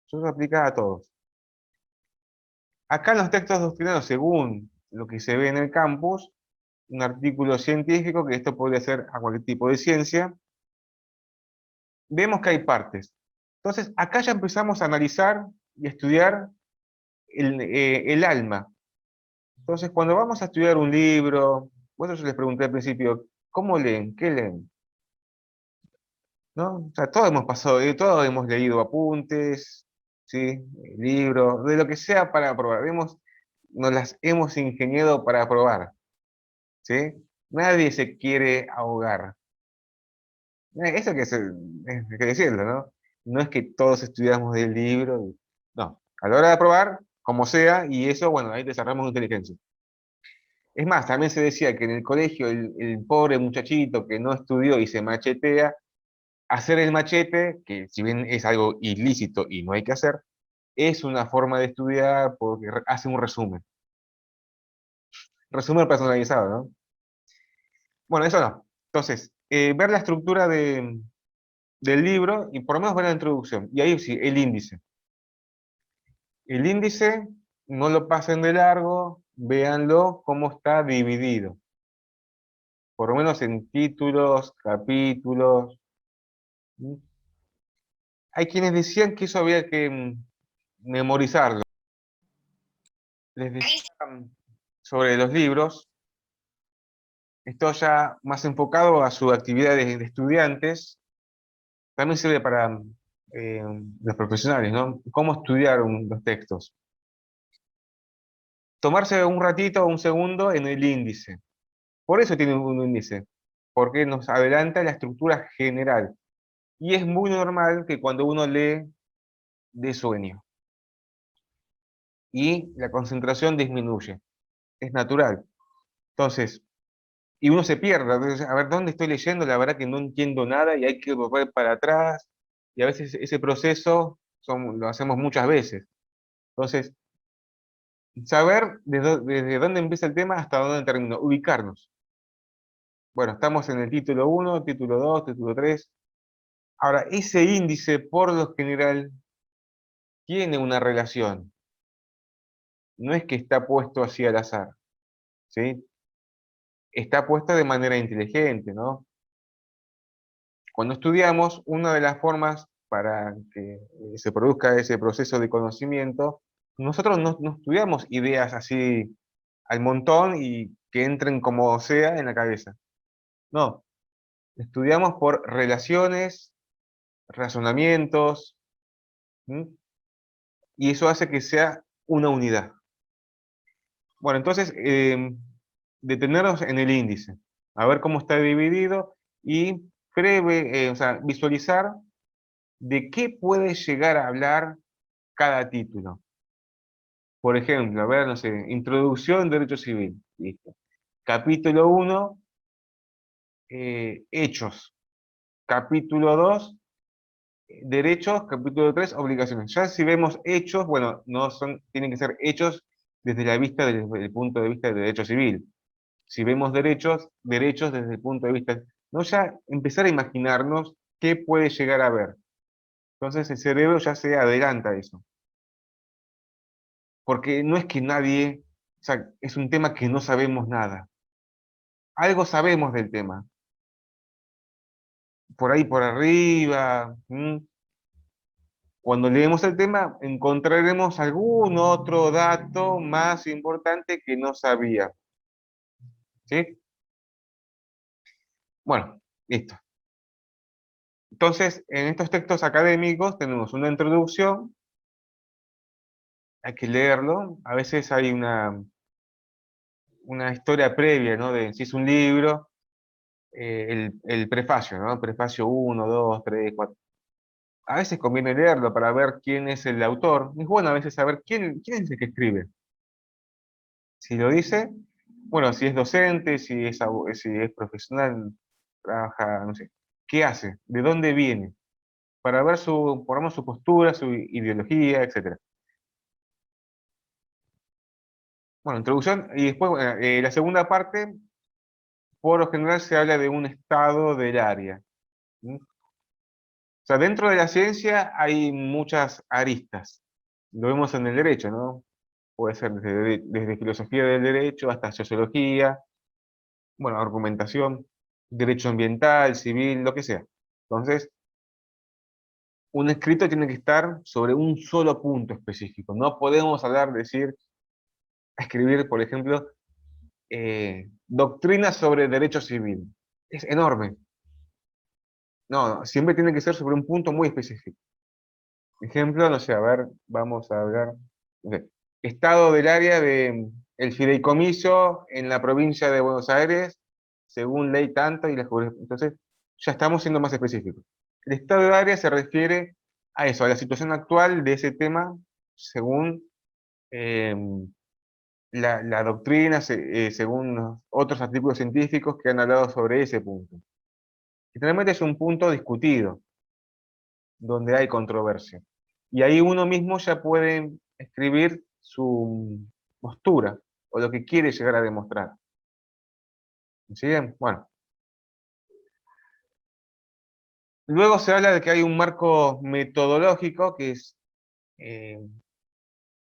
Eso se aplica a todos. Acá en los textos doctrinarios, según lo que se ve en el campus, un artículo científico, que esto podría ser a cualquier tipo de ciencia, vemos que hay partes. Entonces, acá ya empezamos a analizar y estudiar el alma. Entonces, cuando vamos a estudiar un libro, bueno, yo les pregunté al principio, ¿cómo leen? ¿Qué leen? ¿No? O sea, todos hemos pasado, todos hemos leído apuntes, ¿sí? Libros, de lo que sea para probar. Nos las hemos ingeniado para probar, ¿sí? Nadie se quiere ahogar. Eso hay que decirlo, ¿no? No es que todos estudiamos del libro, no. A la hora de probar, como sea, y eso, bueno, ahí desarrollamos inteligencia. Es más, también se decía que en el colegio el pobre muchachito que no estudió y se machetea, hacer el machete, que si bien es algo ilícito y no hay que hacer, es una forma de estudiar porque hace un resumen. Resumen personalizado, ¿no? Bueno, eso no. Entonces, ver la estructura del libro y por lo menos ver la introducción. Y ahí sí, el índice. El índice, no lo pasen de largo, véanlo cómo está dividido. Por lo menos en títulos, capítulos. ¿Mm? Hay quienes decían que eso había que memorizarlo. Les decía sobre los libros, esto ya más enfocado a su actividad de estudiantes, también sirve para los profesionales, ¿no? Cómo estudiar los textos. Tomarse un ratito o un segundo en el índice. Por eso tiene un índice, porque nos adelanta la estructura general. Y es muy normal que cuando uno lee de sueño y la concentración disminuye. Es natural. Entonces, y uno se pierde. Entonces, a ver, ¿dónde estoy leyendo? La verdad que no entiendo nada y hay que volver para atrás. Y a veces ese proceso lo hacemos muchas veces. Entonces, saber desde dónde empieza el tema hasta dónde termina, ubicarnos. Bueno, estamos en el título 1, título 2, título 3. Ahora, ese índice, por lo general, tiene una relación. No es que está puesto así al azar, ¿sí? Está puesta de manera inteligente, ¿no? Cuando estudiamos, una de las formas para que se produzca ese proceso de conocimiento, nosotros no estudiamos ideas así al montón y que entren como sea en la cabeza. No, estudiamos por relaciones, razonamientos, ¿m? Y eso hace que sea una unidad. Bueno, entonces, detenernos en el índice, a ver cómo está dividido y o sea, visualizar de qué puede llegar a hablar cada título. Por ejemplo, a ver, no sé, Introducción, Derecho Civil. Listo. Capítulo 1, Hechos. Capítulo 2, Derechos. Capítulo 3, Obligaciones. Ya si vemos hechos, bueno, tienen que ser hechos desde desde el punto de vista del derecho civil. Si vemos derechos desde el punto de vista, no ya empezar a imaginarnos qué puede llegar a ver. Entonces el cerebro ya se adelanta a eso. Porque no es que nadie, o sea, es un tema que no sabemos nada. Algo sabemos del tema. Por ahí por arriba. Cuando leemos el tema, encontraremos algún otro dato más importante que no sabía. ¿Sí? Bueno, listo. Entonces, en estos textos académicos tenemos una introducción, hay que leerlo. A veces hay una historia previa, ¿no? Si es un libro, el prefacio, ¿no? Prefacio 1, 2, 3, 4. A veces conviene leerlo para ver quién es el autor. Es bueno a veces saber quién es el que escribe. Si lo dice, bueno, si es docente, si es profesional, trabaja, no sé, ¿qué hace? ¿De dónde viene? Para ver por lo menos su postura, su ideología, etc. Bueno, introducción, y después, bueno, la segunda parte, por lo general se habla de un estado del área. ¿Mm? O sea, dentro de la ciencia hay muchas aristas. Lo vemos en el derecho, ¿no? Puede ser desde filosofía del derecho hasta sociología, bueno, argumentación, derecho ambiental, civil, lo que sea. Entonces, un escrito tiene que estar sobre un solo punto específico. No podemos hablar, decir, escribir, por ejemplo, doctrina sobre derecho civil. Es enorme. No, siempre tiene que ser sobre un punto muy específico. Ejemplo, no sé, a ver, vamos a hablar. Ok. Estado del área de el fideicomiso en la provincia de Buenos Aires, según ley tanto, y entonces ya estamos siendo más específicos. El estado del área se refiere a eso, a la situación actual de ese tema, según eh, la doctrina, según otros artículos científicos que han hablado sobre ese punto. Generalmente es un punto discutido, donde hay controversia. Y ahí uno mismo ya puede escribir su postura o lo que quiere llegar a demostrar. ¿Me siguen? Bueno. Luego se habla de que hay un marco metodológico eh,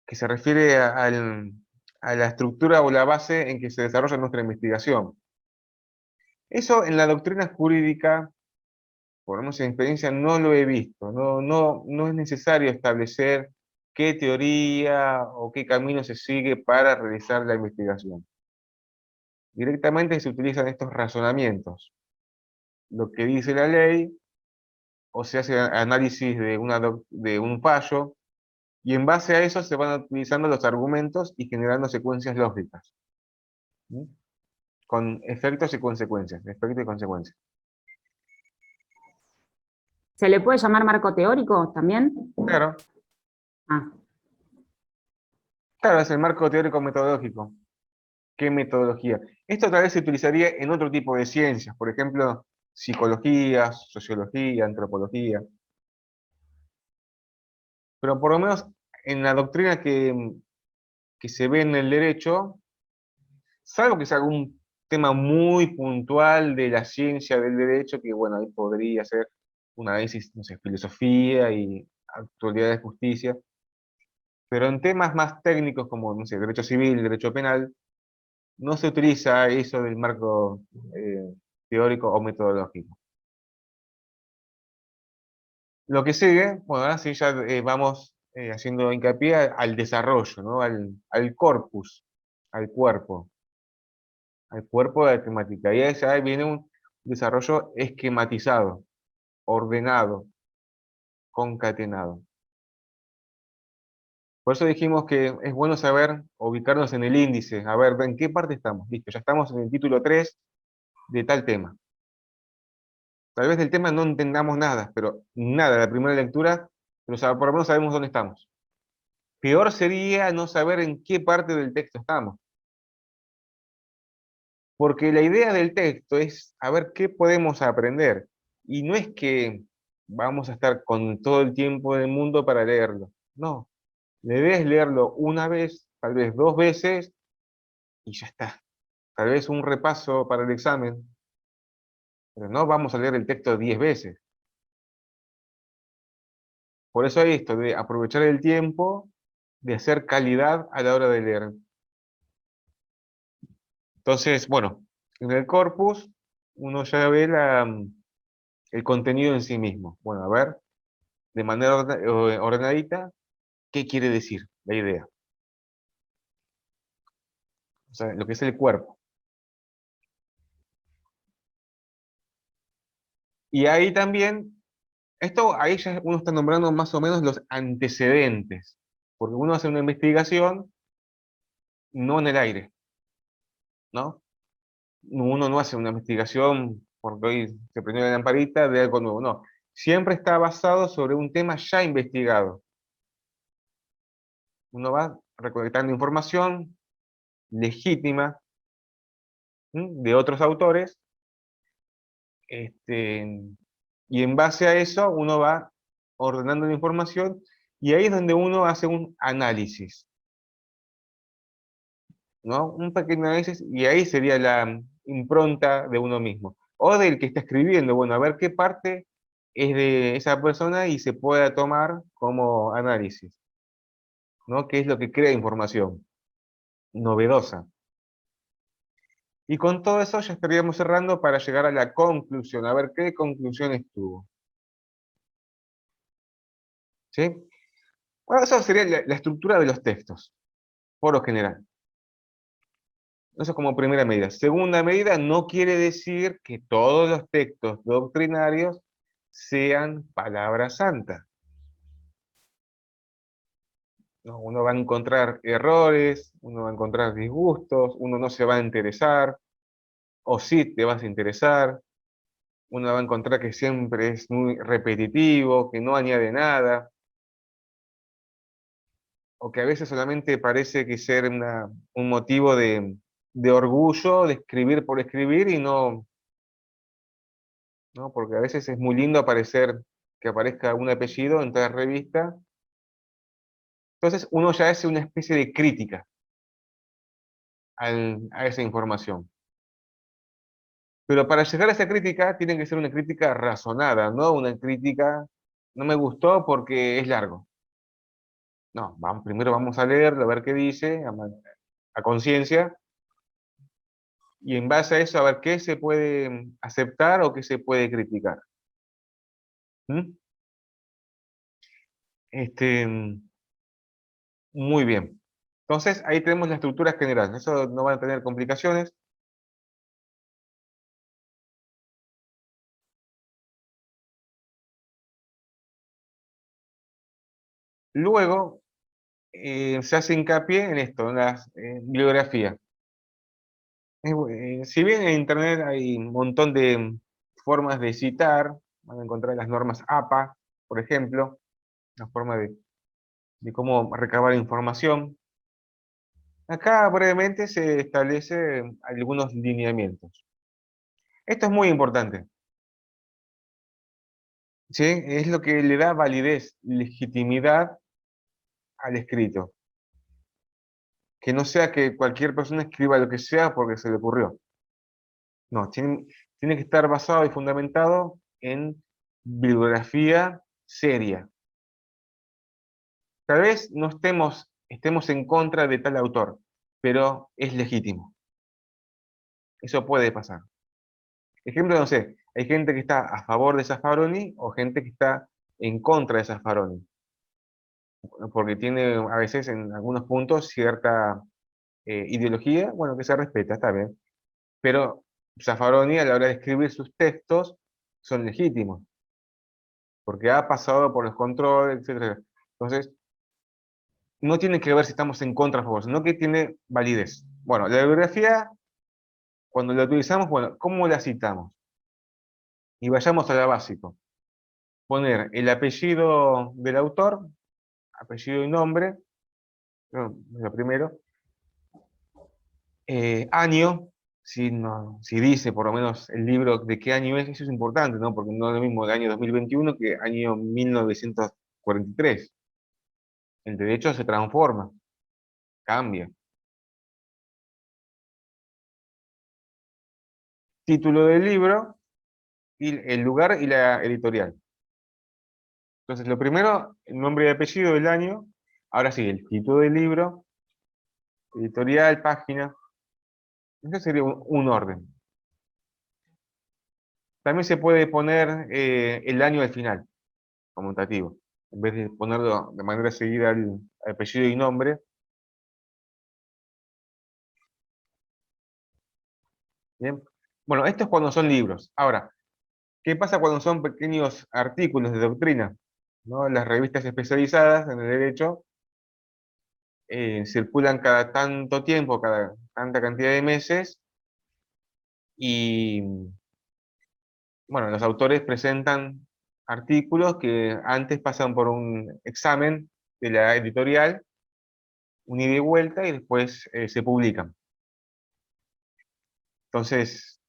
que se refiere a la estructura o la base en que se desarrolla nuestra investigación. Eso en la doctrina jurídica, por lo menos en experiencia, no lo he visto. No es necesario establecer qué teoría o qué camino se sigue para realizar la investigación. Directamente se utilizan estos razonamientos. Lo que dice la ley, o se hace análisis de un fallo, y en base a eso se van utilizando los argumentos y generando secuencias lógicas. ¿Sí? Con efectos y consecuencias. Efectos y consecuencias. ¿Se le puede llamar marco teórico también? Claro, Ah, claro, es el marco teórico metodológico. ¿Qué metodología? Esto tal vez se utilizaría en otro tipo de ciencias, por ejemplo, psicología, sociología, antropología. Pero por lo menos en la doctrina que se ve en el derecho, salvo que sea algún tema muy puntual de la ciencia del derecho, que bueno, ahí podría ser un análisis, no sé, filosofía y actualidad de justicia, pero en temas más técnicos como, no sé, derecho civil, derecho penal, no se utiliza eso del marco teórico o metodológico. Lo que sigue, bueno, ahora sí ya vamos haciendo hincapié al desarrollo, ¿no? Al corpus, al cuerpo. Al cuerpo de la temática. Y ahí ya viene un desarrollo esquematizado, ordenado, concatenado. Por eso dijimos que es bueno saber ubicarnos en el índice, a ver, ¿en qué parte estamos? Listo, ya estamos en el título 3 de tal tema. Tal vez del tema no entendamos nada, pero nada, la primera lectura, pero por lo menos sabemos dónde estamos. Peor sería no saber en qué parte del texto estamos. Porque la idea del texto es a ver qué podemos aprender. Y no es que vamos a estar con todo el tiempo del mundo para leerlo. No. La idea es leerlo una vez, tal vez dos veces, y ya está. Tal vez un repaso para el examen, pero no vamos a leer el texto 10 veces. Por eso hay esto de aprovechar el tiempo, de hacer calidad a la hora de leer. Entonces, bueno, en el corpus uno ya ve el contenido en sí mismo. Bueno, a ver, de manera ordenadita, ¿qué quiere decir la idea? O sea, lo que es el cuerpo. Y ahí también, ahí ya uno está nombrando más o menos los antecedentes, porque uno hace una investigación no en el aire, ¿no? Uno no hace una investigación porque hoy se prendió la lamparita de algo nuevo, no. siempre está basado sobre un tema ya investigado. Uno va recolectando información legítima, de otros autores, y en base a eso uno va ordenando la información, y ahí es donde uno hace un análisis, ¿no? Un pequeño análisis, y ahí sería la impronta de uno mismo, o del que está escribiendo. Bueno, a ver qué parte es de esa persona y se pueda tomar como análisis, ¿no? ¿Qué es lo que crea información novedosa? Y con todo eso ya estaríamos cerrando para llegar a la conclusión, a ver qué conclusiones tuvo. ¿Sí? Bueno, eso sería la estructura de los textos, por lo general. Eso como primera medida. Segunda medida, no quiere decir que todos los textos doctrinarios sean palabra santa. ¿No? Uno va a encontrar errores, uno va a encontrar disgustos, uno no se va a interesar, o sí te vas a interesar, uno va a encontrar que siempre es muy repetitivo, que no añade nada, o que a veces solamente parece que ser un motivo de orgullo, de escribir por escribir y no, ¿no? Porque a veces es muy lindo que aparezca un apellido en toda revista. Entonces uno ya hace una especie de crítica a esa información. Pero para llegar a esa crítica, tiene que ser una crítica razonada, no una crítica, no me gustó porque es largo. No, primero vamos a leerlo, a ver qué dice, a conciencia, y en base a eso a ver qué se puede aceptar o qué se puede criticar. ¿Mm? Este, muy bien. Entonces, ahí tenemos la estructura general. Eso no van a tener complicaciones. Luego, se hace hincapié en esto, en la bibliografía. Si bien en Internet hay un montón de formas de citar, van a encontrar las normas APA, por ejemplo, la forma de cómo recabar información. Acá brevemente se establecen algunos lineamientos. Esto es muy importante, ¿sí? Es lo que le da validez, legitimidad al escrito. Que no sea que cualquier persona escriba lo que sea porque se le ocurrió. No, tiene que estar basado y fundamentado en bibliografía seria. Tal vez no estemos en contra de tal autor, pero es legítimo. Eso puede pasar. Ejemplo, no sé, hay gente que está a favor de Zaffaroni o gente que está en contra de Zaffaroni, porque tiene a veces en algunos puntos cierta ideología, bueno, que se respeta, está bien, pero Zaffaroni a la hora de escribir sus textos son legítimos, porque ha pasado por los controles, etcétera. Entonces, no tiene que ver si estamos en contra o a favor, sino que tiene validez. Bueno, la bibliografía, cuando la utilizamos, bueno, ¿cómo la citamos? Y vayamos a lo básico. Poner el apellido del autor, apellido y nombre, no, lo primero, año, si dice por lo menos el libro de qué año es, eso es importante, ¿no? Porque no es lo mismo el año 2021 que año 1943. El derecho se transforma, cambia. Título del libro, y el lugar y la editorial. Entonces, lo primero, el nombre y apellido del año. Ahora sí, el título del libro, editorial, página. Ese sería un orden. También se puede poner el año al final, conmutativo. En vez de ponerlo de manera seguida al apellido y nombre. Bien. Bueno, esto es cuando son libros. Ahora, ¿qué pasa cuando son pequeños artículos de doctrina? ¿No? Las revistas especializadas en el derecho circulan cada tanto tiempo, cada tanta cantidad de meses, y bueno, los autores presentan artículos que antes pasan por un examen de la editorial, un ida y vuelta, y después se publican. Entonces,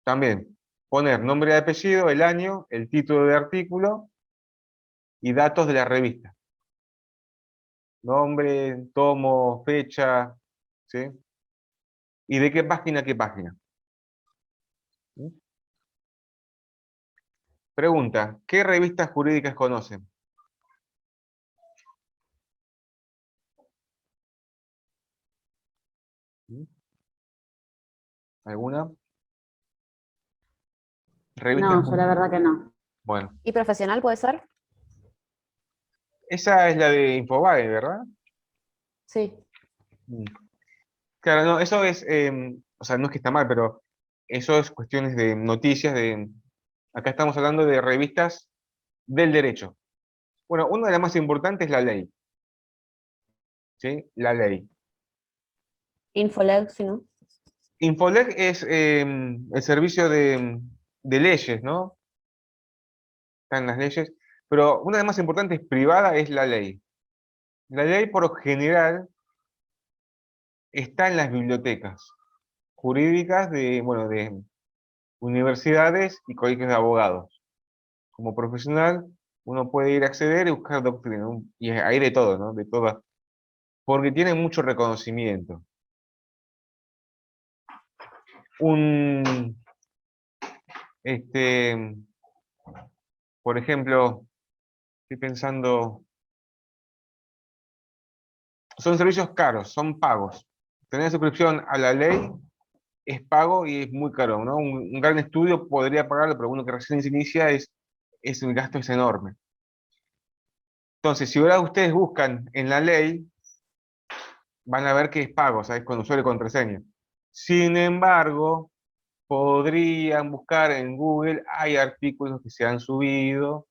también poner nombre y apellido, el año, el título de artículo y datos de la revista. Nombre, tomo, fecha, ¿sí? Y de qué página a qué página. ¿Sí? Pregunta, ¿qué revistas jurídicas conocen? ¿Sí? ¿Alguna? Revistas No, yo la jurídicas. verdad que no. Bueno, ¿Y profesional puede ser? esa es la de Infobae, ¿verdad? Sí. Mm. Claro, no, eso es, o sea, no es que está mal, pero eso es cuestiones de noticias, acá estamos hablando de revistas del derecho. Bueno, una de las más importantes es la ley, ¿sí? La ley. Infoleg, si no. Infoleg es el servicio de leyes, ¿no? Están las leyes, pero una de las más importantes privada es la ley. La ley por lo general está en las bibliotecas jurídicas de, bueno, de universidades y colegios de abogados. Como profesional, uno puede ir a acceder y buscar doctrina, ¿no? Y hay de todo, ¿no? De todas, porque tiene mucho reconocimiento. Un, este, por ejemplo, estoy pensando, son servicios caros, son pagos. Tener suscripción a la ley es pago y es muy caro, ¿no? Un gran estudio podría pagarlo, pero uno que recién se inicia el gasto es enorme. Entonces, si ahora ustedes buscan en la ley, van a ver que es pago, ¿sabes? Con usuario y contraseña. Sin embargo, podrían buscar en Google, hay artículos que se han subido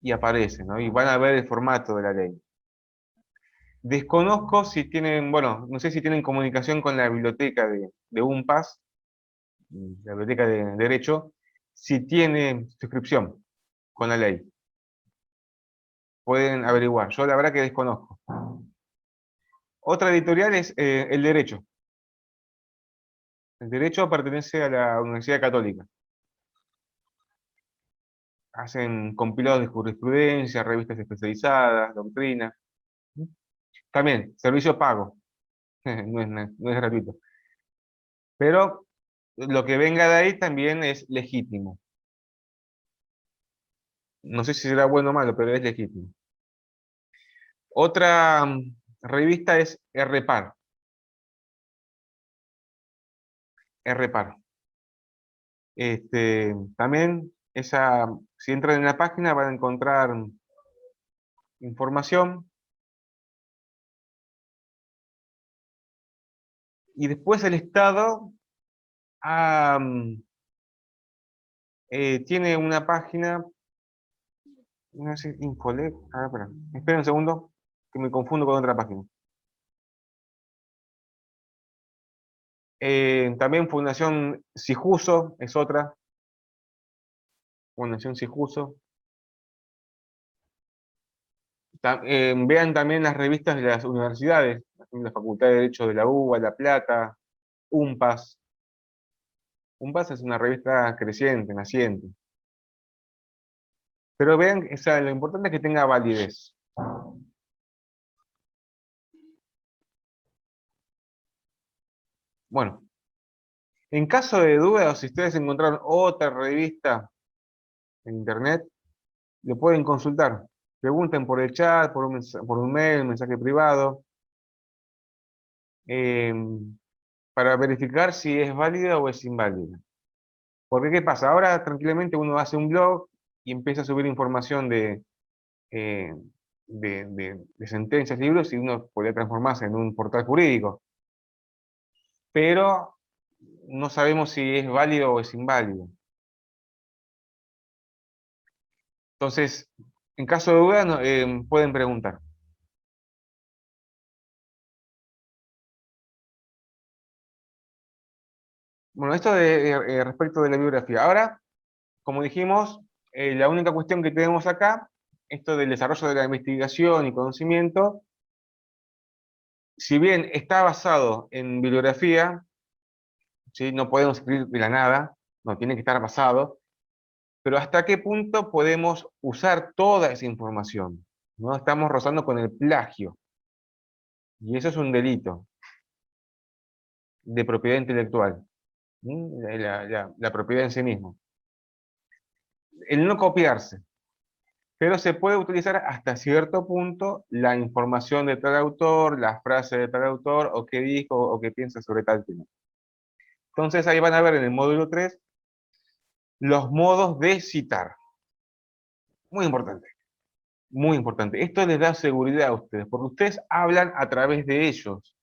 y aparecen, ¿no? Y van a ver el formato de la ley. Desconozco si tienen, bueno, no sé si tienen comunicación con la biblioteca de UNPAS, la biblioteca de Derecho, si tiene suscripción con la ley. Pueden averiguar. Yo la verdad que desconozco. Otra editorial es El Derecho. El Derecho pertenece a la Universidad Católica. Hacen compilados de jurisprudencia, revistas especializadas, doctrina. También, servicio pago. No es gratuito. Pero lo que venga de ahí también es legítimo. No sé si será bueno o malo, pero es legítimo. Otra revista es RPAR. RPAR. También si entran en la página van a encontrar información. Y después el Estado tiene una página, no sé, Infolet. Espera un segundo, que me confundo con otra página. También Fundación Sijuso es otra. Fundación Sijuso. Vean también las revistas de las universidades, la Facultad de Derecho de la UBA, La Plata, UNPAS. UNPAS es una revista creciente, naciente. Pero vean, o sea, lo importante es que tenga validez. Bueno, en caso de duda, o si ustedes encontraron otra revista en internet, lo pueden consultar. Pregunten por el chat, por un mail, un mensaje privado, eh, para verificar si es válida o es inválida. Porque, ¿qué pasa? Ahora tranquilamente uno hace un blog y empieza a subir información eh, de sentencias, libros, y uno podría transformarse en un portal jurídico. Pero no sabemos si es válido o es inválido. Entonces, en caso de duda, pueden preguntar. Bueno, esto respecto de la bibliografía. Ahora como dijimos, la única cuestión que tenemos acá, esto del desarrollo de la investigación y conocimiento, si bien está basado en bibliografía, ¿sí? No podemos escribir de la nada, no, tiene que estar basado, pero ¿hasta qué punto podemos usar toda esa información? ¿No? Estamos rozando con el plagio, y eso es un delito de propiedad intelectual, ¿sí? La propiedad en sí mismo. El no copiarse, pero se puede utilizar hasta cierto punto la información de tal autor, la frase de tal autor, o qué dijo, o qué piensa sobre tal tema. Entonces ahí van a ver en el módulo 3 los modos de citar. Muy importante, muy importante. Esto les da seguridad a ustedes, porque ustedes hablan a través de ellos.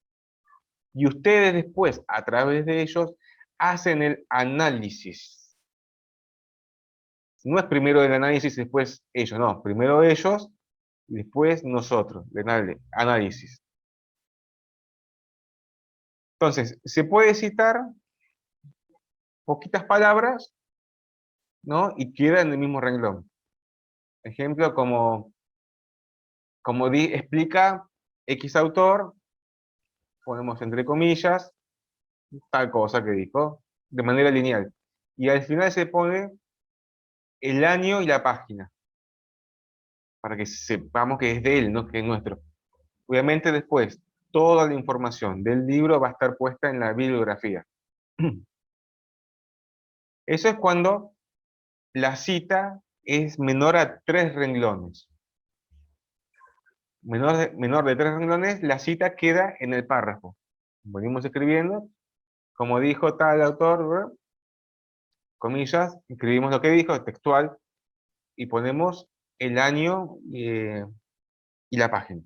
Y ustedes después, a través de ellos, hacen el análisis. No es primero el análisis y después ellos, no. Primero ellos y después nosotros, el análisis. Entonces, se puede citar poquitas palabras, ¿no? Y queda en el mismo renglón. Ejemplo, como explica X autor, ponemos entre comillas, tal cosa que dijo, de manera lineal. Y al final se pone el año y la página, para que sepamos que es de él, no que es nuestro. Obviamente después, toda la información del libro va a estar puesta en la bibliografía. Eso es cuando la cita es menor a 3 renglones. Menor de 3 renglones, la cita queda en el párrafo. Venimos escribiendo, como dijo tal autor, comillas, escribimos lo que dijo, textual, y ponemos el año y la página.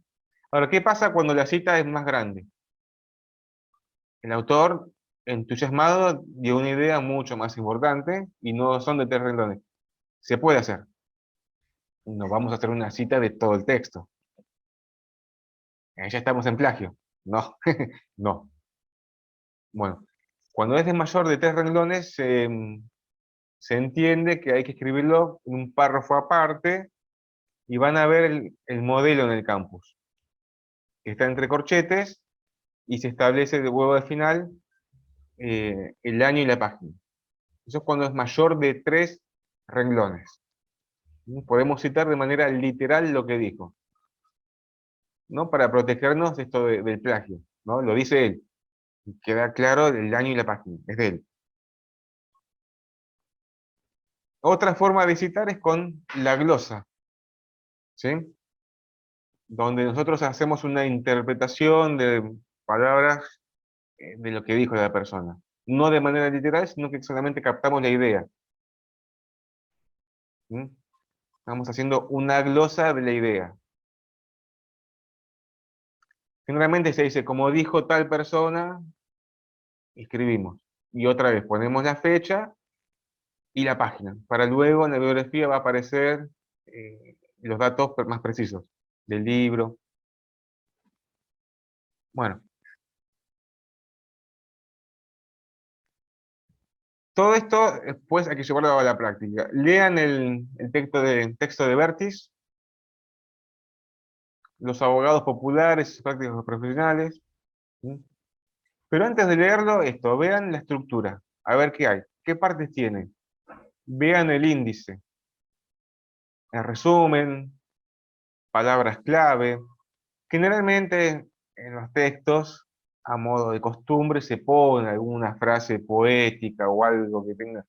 Ahora, ¿qué pasa cuando la cita es más grande? El autor, entusiasmado, dio una idea mucho más importante y no son de 3 renglones. Se puede hacer. No vamos a hacer una cita de todo el texto. Ya estamos en plagio. No, no. Bueno, cuando es de mayor de 3 renglones, se entiende que hay que escribirlo en un párrafo aparte y van a ver el modelo en el campus, que está entre corchetes y se establece de huevo de final el año y la página. Eso es cuando es mayor de 3 renglones. Podemos citar de manera literal lo que dijo, ¿no? Para protegernos de esto del plagio, ¿no? Lo dice él. Queda claro el año y la página, es de él. Otra forma de citar es con la glosa, ¿sí? Donde nosotros hacemos una interpretación de palabras de lo que dijo la persona. No de manera literal, sino que solamente captamos la idea. ¿Sí? Estamos haciendo una glosa de la idea. Generalmente se dice, como dijo tal persona, escribimos. Y otra vez ponemos la fecha y la página. Para luego en la bibliografía va a aparecer los datos más precisos del libro. Bueno. Todo esto después hay que llevarlo a la práctica. Lean el texto de Vertis, los abogados populares, prácticos profesionales. ¿Sí? Pero antes de leerlo, vean la estructura, a ver qué hay, qué partes tiene. Vean el índice, el resumen, palabras clave. Generalmente en los textos, a modo de costumbre, se pone alguna frase poética o algo que tenga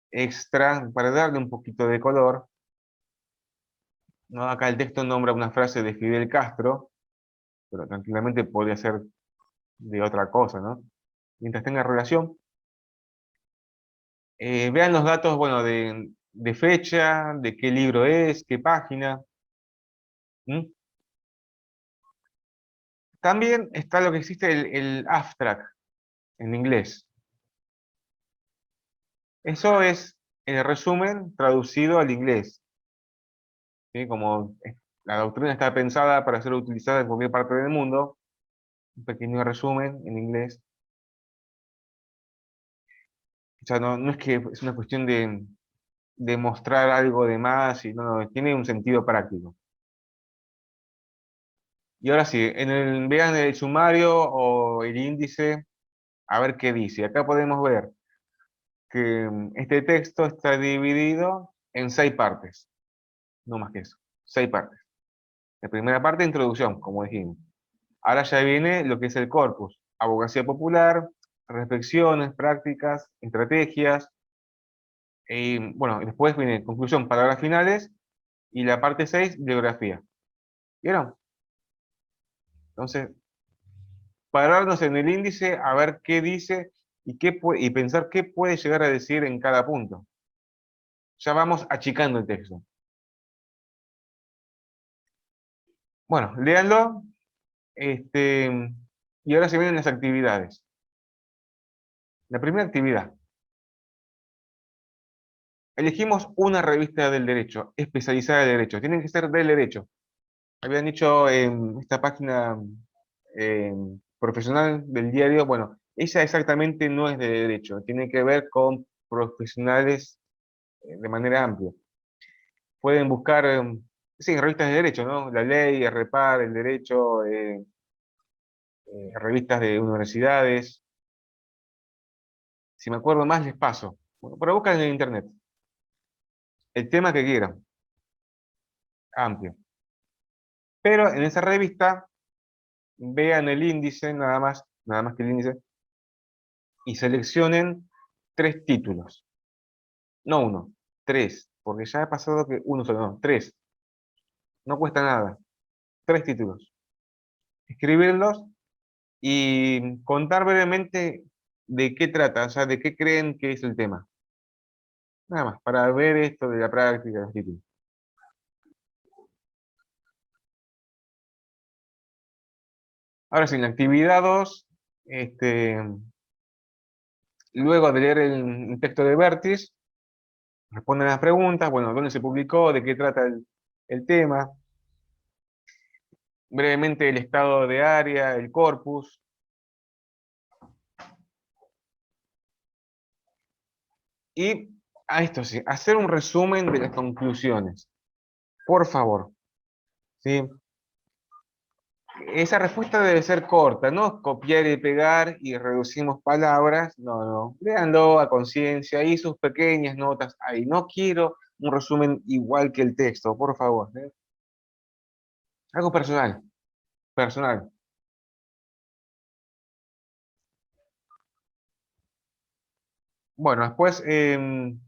extra para darle un poquito de color. ¿No? Acá el texto nombra una frase de Fidel Castro, pero tranquilamente podría ser de otra cosa, ¿no? Mientras tenga relación. Vean los datos, bueno, de fecha, de qué libro es, qué página. ¿Mm? También está lo que existe el abstract en inglés. Eso es el resumen traducido al inglés. ¿Sí? Como la doctrina está pensada para ser utilizada en cualquier parte del mundo, un pequeño resumen en inglés. O sea, no es que es una cuestión demostrar algo de más, y no, tiene un sentido práctico. Y ahora sí, vean el sumario o el índice, a ver qué dice. Acá podemos ver que este texto está dividido en 6 partes, no más que eso, 6 partes. La primera parte, introducción, como dijimos. Ahora ya viene lo que es el corpus, abogacía popular, reflexiones, prácticas, estrategias, y bueno, después viene conclusión, palabras finales, y la parte 6, bibliografía. ¿Vieron? Entonces, pararnos en el índice a ver qué dice y pensar qué puede llegar a decir en cada punto. Ya vamos achicando el texto. Bueno, léanlo. Y ahora se vienen las actividades. La primera actividad. Elegimos una revista del derecho, especializada en derecho. Tienen que ser del derecho. Habían dicho en esta página profesional del diario, bueno, ella exactamente no es de derecho, tiene que ver con profesionales de manera amplia. Pueden buscar, sí, revistas de derecho, ¿no? La ley, el repar, el derecho, revistas de universidades. Si me acuerdo más, les paso. Bueno, pero buscan en internet. El tema que quieran. Amplio. Pero en esa revista, vean el índice, nada más que el índice, y seleccionen 3 títulos. No uno, 3, porque ya he pasado que uno solo, no, 3. No cuesta nada. 3 títulos. Escribirlos y contar brevemente de qué trata, o sea, de qué creen que es el tema. Nada más, para ver esto de la práctica de los títulos. Ahora sí, en la actividad 2, luego de leer el texto de Vértiz, responden las preguntas, bueno, dónde se publicó, de qué trata el tema, brevemente el estado de área, el corpus. Y a esto sí, hacer un resumen de las conclusiones. Por favor. ¿Sí? Esa respuesta debe ser corta, no copiar y pegar y reducimos palabras. No, no. Léanlo a conciencia y sus pequeñas notas ahí. No quiero un resumen igual que el texto, por favor. ¿Eh? Algo personal. Personal. Bueno, después, en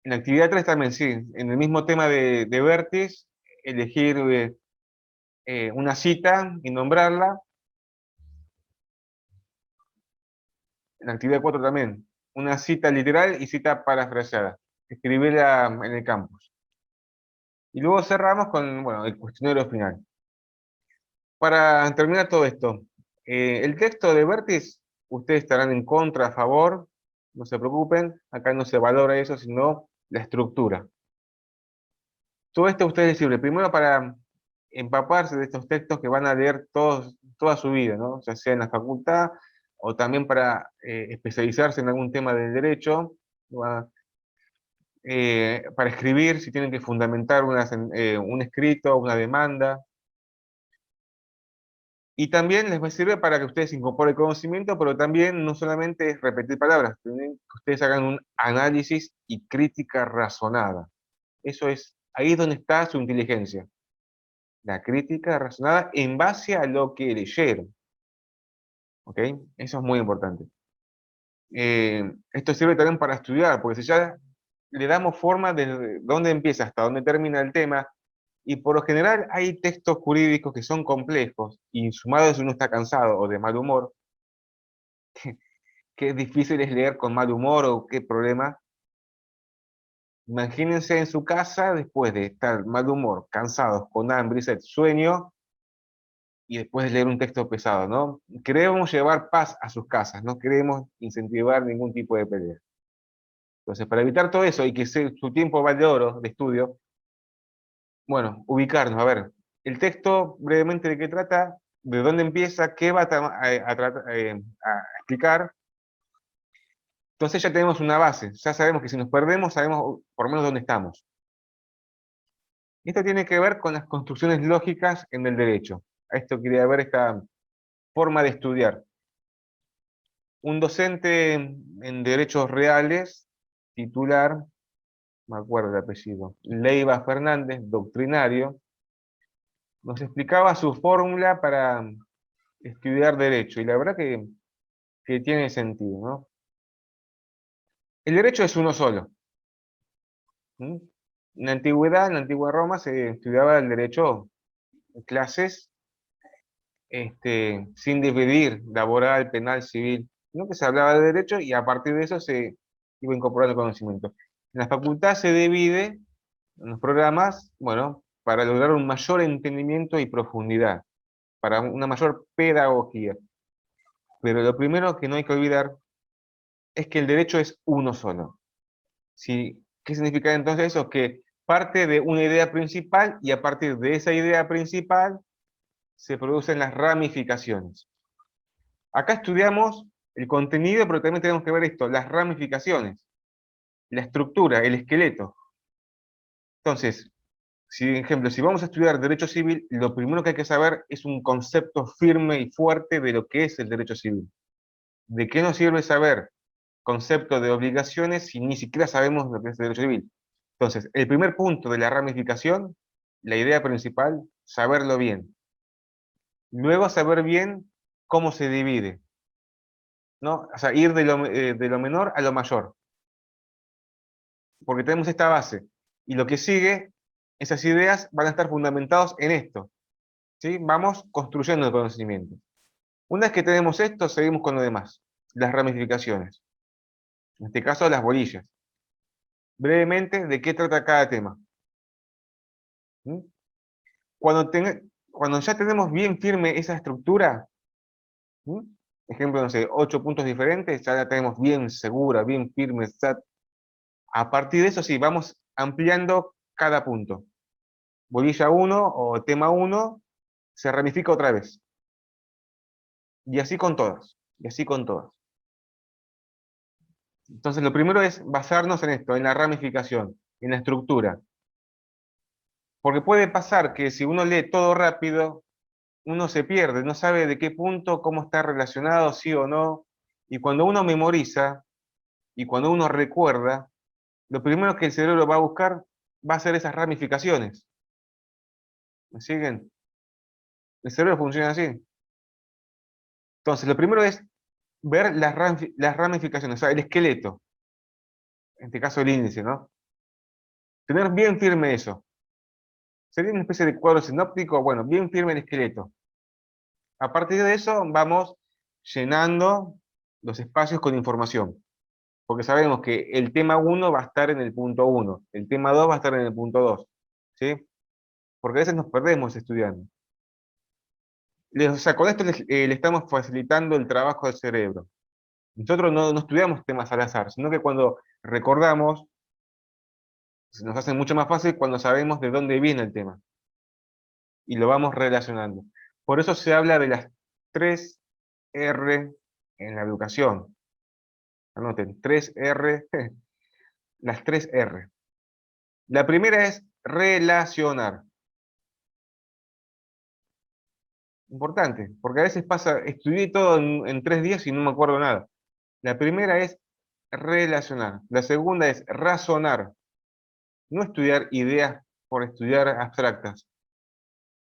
la actividad 3 también, sí, en el mismo tema de Vértiz, elegir una cita y nombrarla. En la actividad 4 también, una cita literal y cita parafraseada. Escribirla en el campus. Y luego cerramos con, bueno, el cuestionario final. Para terminar todo esto, el texto de Vértiz, ustedes estarán en contra, a favor, no se preocupen, acá no se valora eso, sino la estructura. Todo esto a ustedes les sirve, primero para empaparse de estos textos que van a leer toda su vida, ¿no? Ya sea en la facultad, o también para especializarse en algún tema del derecho, para escribir, si tienen que fundamentar un escrito, una demanda. Y también les va a servir para que ustedes incorporen conocimiento, pero también no solamente es repetir palabras, también que ustedes hagan un análisis y crítica razonada. Eso es, ahí es donde está su inteligencia. La crítica razonada en base a lo que leyeron. ¿Ok? Eso es muy importante. Esto sirve también para estudiar, porque si ya le damos forma de dónde empieza hasta dónde termina el tema, y por lo general hay textos jurídicos que son complejos, y sumado a eso uno está cansado o de mal humor, que es difícil es leer con mal humor o qué problema. Imagínense en su casa después de estar mal humor, cansados, con hambre y sed, sueño, y después de leer un texto pesado, ¿no? Queremos llevar paz a sus casas, no queremos incentivar ningún tipo de pelea. Entonces, para evitar todo eso y que su tiempo vale oro de estudio, bueno, ubicarnos, a ver, el texto brevemente de qué trata, de dónde empieza, qué va a explicar, Entonces ya tenemos una base, ya sabemos que si nos perdemos, sabemos por lo menos dónde estamos. Esto tiene que ver con las construcciones lógicas en el derecho. A esto quería ver esta forma de estudiar. Un docente en derechos reales, titular, me acuerdo el apellido, Leiva Fernández, doctrinario, nos explicaba su fórmula para estudiar derecho, y la verdad que tiene sentido, ¿no? El derecho es uno solo. ¿Mm? En la antigua Roma, se estudiaba el derecho en clases, sin dividir laboral, penal, civil, sino que se hablaba de derecho y a partir de eso se iba incorporando el conocimiento. En la facultad se divide en los programas, bueno, para lograr un mayor entendimiento y profundidad, para una mayor pedagogía. Pero lo primero que no hay que olvidar es que el derecho es uno solo. ¿Sí? ¿Qué significa entonces eso? Que parte de una idea principal y a partir de esa idea principal se producen las ramificaciones. Acá estudiamos el contenido, pero también tenemos que ver esto, las ramificaciones, la estructura, el esqueleto. Entonces, si vamos a estudiar derecho civil, lo primero que hay que saber es un concepto firme y fuerte de lo que es el derecho civil. ¿De qué nos sirve saber concepto de obligaciones si ni siquiera sabemos lo que es el derecho civil? Entonces, el primer punto de la ramificación, la idea principal, saberlo bien. Luego saber bien cómo se divide, ¿no? O sea, ir de lo menor a lo mayor. Porque tenemos esta base. Y lo que sigue, esas ideas van a estar fundamentados en esto. ¿Sí? Vamos construyendo el conocimiento. Una vez que tenemos esto, seguimos con lo demás. Las ramificaciones. En este caso, las bolillas. Brevemente, ¿de qué trata cada tema? ¿Mm? Cuando ya tenemos bien firme esa estructura, ¿mm? Ejemplo, no sé, 8 puntos diferentes, ya la tenemos bien segura, bien firme. A partir de eso, sí, vamos ampliando cada punto. Bolilla 1 o tema 1 se ramifica otra vez. Y así con todas. Y así con todas. Entonces, lo primero es basarnos en esto, en la ramificación, en la estructura. Porque puede pasar que si uno lee todo rápido, uno se pierde, no sabe de qué punto, cómo está relacionado, sí o no. Y cuando uno memoriza y cuando uno recuerda, lo primero que el cerebro va a buscar va a ser esas ramificaciones. ¿Me siguen? El cerebro funciona así. Entonces, lo primero es ver las ramificaciones, o sea, el esqueleto. En este caso, el índice, ¿no? Tener bien firme eso. Sería una especie de cuadro sinóptico, bueno, bien firme el esqueleto. A partir de eso, vamos llenando los espacios con información. Porque sabemos que el tema 1 va a estar en el punto 1, el tema 2 va a estar en el punto 2, ¿sí? Porque a veces nos perdemos estudiando. O sea, con esto le estamos facilitando el trabajo del cerebro. Nosotros no estudiamos temas al azar, sino que cuando recordamos, se nos hace mucho más fácil cuando sabemos de dónde viene el tema. Y lo vamos relacionando. Por eso se habla de las 3 R en la educación. Anoten, 3 R, las 3 R. La primera es relacionar. Importante, porque a veces pasa, estudié todo en 3 días y no me acuerdo nada. La primera es relacionar. La segunda es razonar. No estudiar ideas por estudiar abstractas.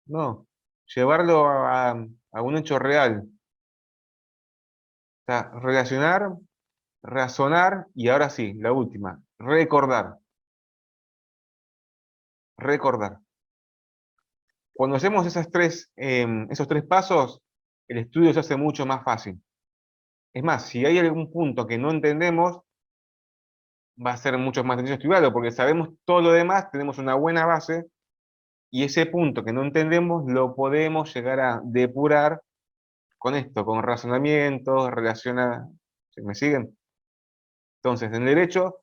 No, llevarlo a un hecho real. O sea, relacionar, razonar y ahora sí, la última, recordar. Recordar. Cuando hacemos esos tres pasos, el estudio se hace mucho más fácil. Es más, si hay algún punto que no entendemos, va a ser mucho más sencillo estudiarlo, porque sabemos todo lo demás, tenemos una buena base, y ese punto que no entendemos lo podemos llegar a depurar con esto, con razonamientos, relaciona. ¿Me siguen? Entonces, en derecho,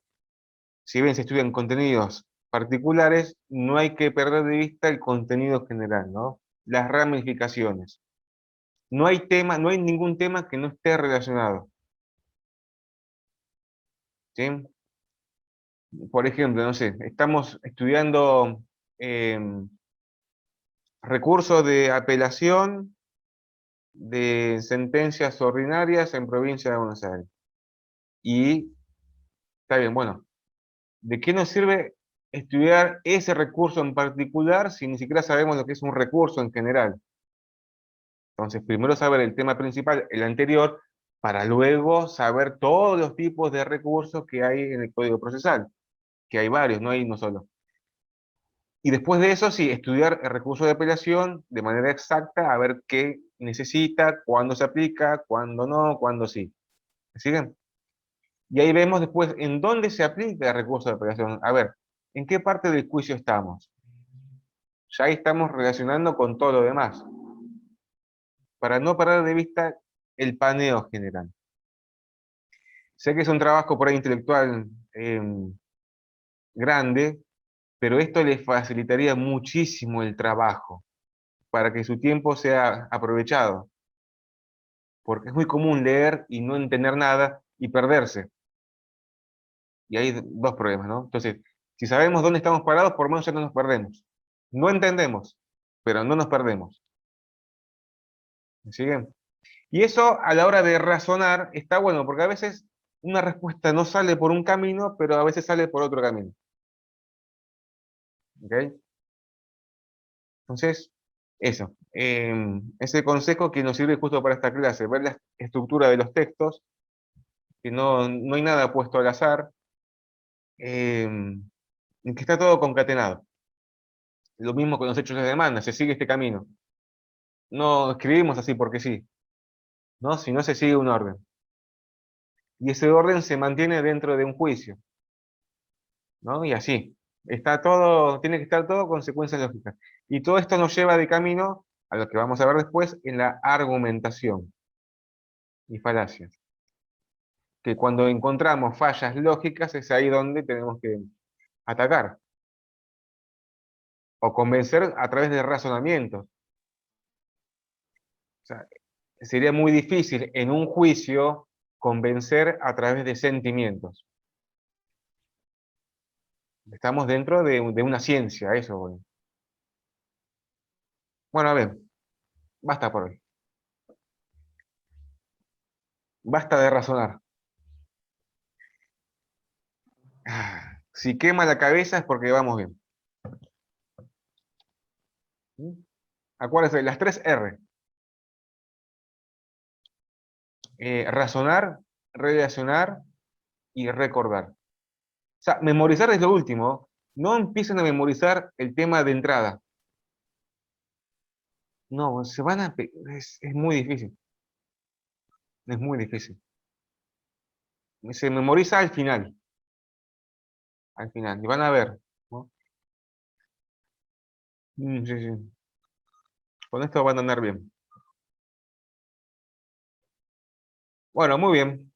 si bien se estudian contenidos particulares, no hay que perder de vista el contenido general, ¿no? Las ramificaciones. No hay ningún tema que no esté relacionado. ¿sí? Por ejemplo, no sé, estamos estudiando recursos de apelación de sentencias ordinarias en provincia de Buenos Aires. Y está bien, bueno, ¿de qué nos sirve estudiar ese recurso en particular si ni siquiera sabemos lo que es un recurso en general? Entonces, primero saber el tema principal, el anterior, para luego saber todos los tipos de recursos que hay en el Código Procesal, que hay varios, no hay uno solo. Y después de eso, sí, estudiar el recurso de apelación de manera exacta, a ver qué necesita, cuándo se aplica, cuándo no, cuándo sí. ¿Me siguen? Y ahí vemos después en dónde se aplica el recurso de apelación. A ver, ¿en qué parte del juicio estamos? Ya ahí estamos relacionando con todo lo demás, para no perder de vista el paneo general. Sé que es un trabajo por ahí intelectual grande, pero esto les facilitaría muchísimo el trabajo para que su tiempo sea aprovechado, porque es muy común leer y no entender nada y perderse. Y hay dos problemas, ¿no? Entonces, si sabemos dónde estamos parados, por lo menos ya no nos perdemos. No entendemos, pero no nos perdemos. ¿Me siguen? Y eso a la hora de razonar está bueno, porque a veces una respuesta no sale por un camino, pero a veces sale por otro camino. ¿Ok? Entonces, eso. Ese consejo que nos sirve justo para esta clase, ver la estructura de los textos, que no hay nada puesto al azar, que está todo concatenado. Lo mismo con los hechos de demanda, se sigue este camino. No escribimos así porque sí, ¿no? Sino se sigue un orden. Y ese orden se mantiene dentro de un juicio, ¿no? Y así. Está todo, tiene que estar todo consecuencias lógicas. Y todo esto nos lleva de camino a lo que vamos a ver después en la argumentación y falacias. Que cuando encontramos fallas lógicas es ahí donde tenemos que atacar o convencer a través de razonamientos. O sea, sería muy difícil en un juicio convencer a través de sentimientos. Estamos dentro de una ciencia, eso. Bueno, a ver, basta por hoy. Basta de razonar. Si quema la cabeza es porque vamos bien. Acuérdense, las 3 R. Razonar, relacionar y recordar. O sea, memorizar es lo último. No empiecen a memorizar el tema de entrada. No, se van a... Es muy difícil. Es muy difícil. Se memoriza al final. Al final. Y van a ver, ¿no? Sí, sí. Con esto van a andar bien. Bueno, muy bien.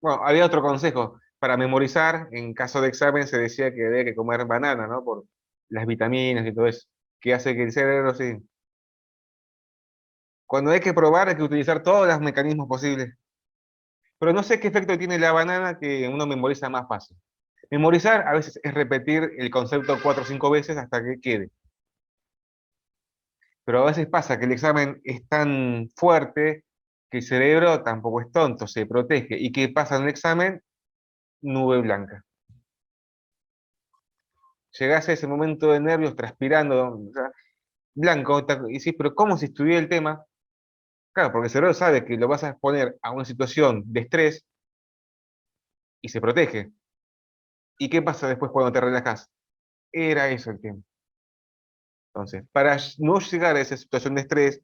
Bueno, había otro consejo. Para memorizar, en caso de examen, se decía que había que comer banana, ¿no? Por las vitaminas y todo eso. Que hace que el cerebro, sí. Cuando hay que probar, hay que utilizar todos los mecanismos posibles. Pero no sé qué efecto tiene la banana que uno memoriza más fácil. Memorizar a veces es repetir el concepto 4 o 5 veces hasta que quede. Pero a veces pasa que el examen es tan fuerte que el cerebro tampoco es tonto, se protege. ¿Y qué pasa en el examen? Nube blanca. Llegás a ese momento de nervios transpirando, o sea, blanco, y decís, pero ¿cómo si estudié el tema? Claro, porque el cerebro sabe que lo vas a exponer a una situación de estrés y se protege. ¿Y qué pasa después cuando te relajas? Era eso el tema. Entonces, para no llegar a esa situación de estrés,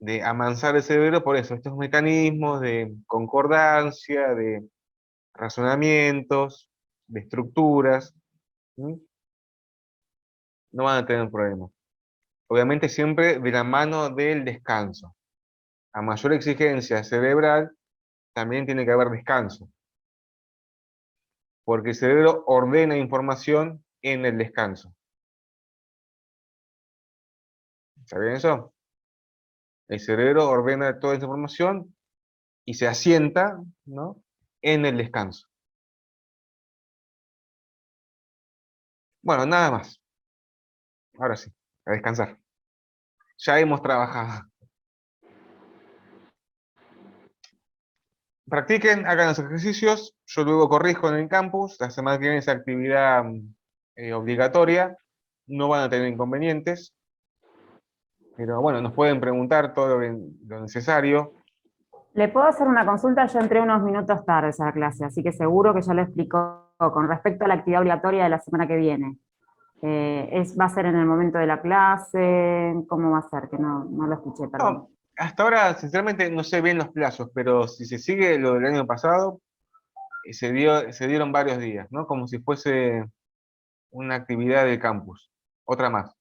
de amansar el cerebro, por eso, estos mecanismos de concordancia, de razonamientos, de estructuras, ¿sí? No van a tener problemas. Obviamente siempre de la mano del descanso. A mayor exigencia cerebral, también tiene que haber descanso, porque el cerebro ordena información en el descanso. ¿Sabían eso? El cerebro ordena toda esa información y se asienta, ¿no? en el descanso. Bueno, nada más. Ahora sí, a descansar. Ya hemos trabajado. Practiquen, hagan los ejercicios, yo luego corrijo en el campus, la semana que viene esa actividad obligatoria, no van a tener inconvenientes, pero bueno, nos pueden preguntar todo lo necesario. ¿Le puedo hacer una consulta? Yo entré unos minutos tarde a la clase, así que seguro que ya lo explicó. Con respecto a la actividad obligatoria de la semana que viene, ¿va a ser en el momento de la clase? ¿Cómo va a ser? Que no lo escuché, perdón. No, hasta ahora, sinceramente, no sé bien los plazos, pero si se sigue lo del año pasado, se dieron varios días, ¿no? Como si fuese una actividad del campus, otra más.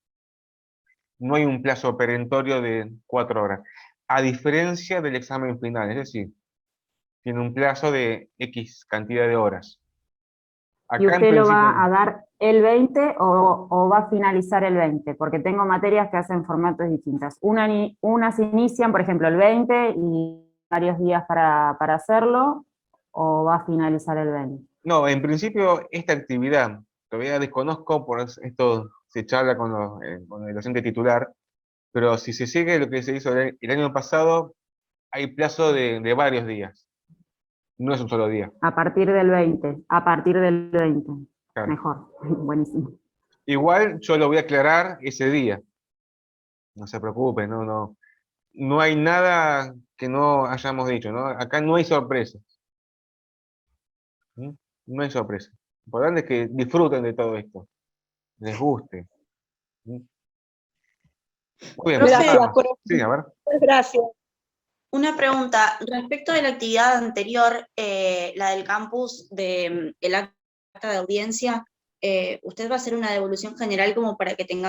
No hay un plazo perentorio de 4 horas, a diferencia del examen final, es decir, tiene un plazo de X cantidad de horas. ¿Y Acá en usted lo principio, va a dar el 20 o va a finalizar el 20? Porque tengo materias que hacen formatos distintos. Unas inician, por ejemplo, el 20 y varios días para hacerlo, o va a finalizar el 20. no, en principio esta actividad, todavía desconozco, por esto se charla con el docente titular, pero si se sigue lo que se hizo el año pasado, hay plazo de varios días, no es un solo día. A partir del 20, Claro. Mejor, buenísimo. Igual yo lo voy a aclarar ese día, no se preocupe, no hay nada que no hayamos dicho, ¿no? Acá no hay sorpresas. ¿Mm? No hay sorpresas. Lo importante es que disfruten de todo esto, les guste. ¿Mm? Muy bien, Gracias, nada más. profe. Sí, a ver. Gracias. Una pregunta, respecto de la actividad anterior, la del campus, el acta de audiencia, ¿usted va a hacer una devolución general como para que tengamos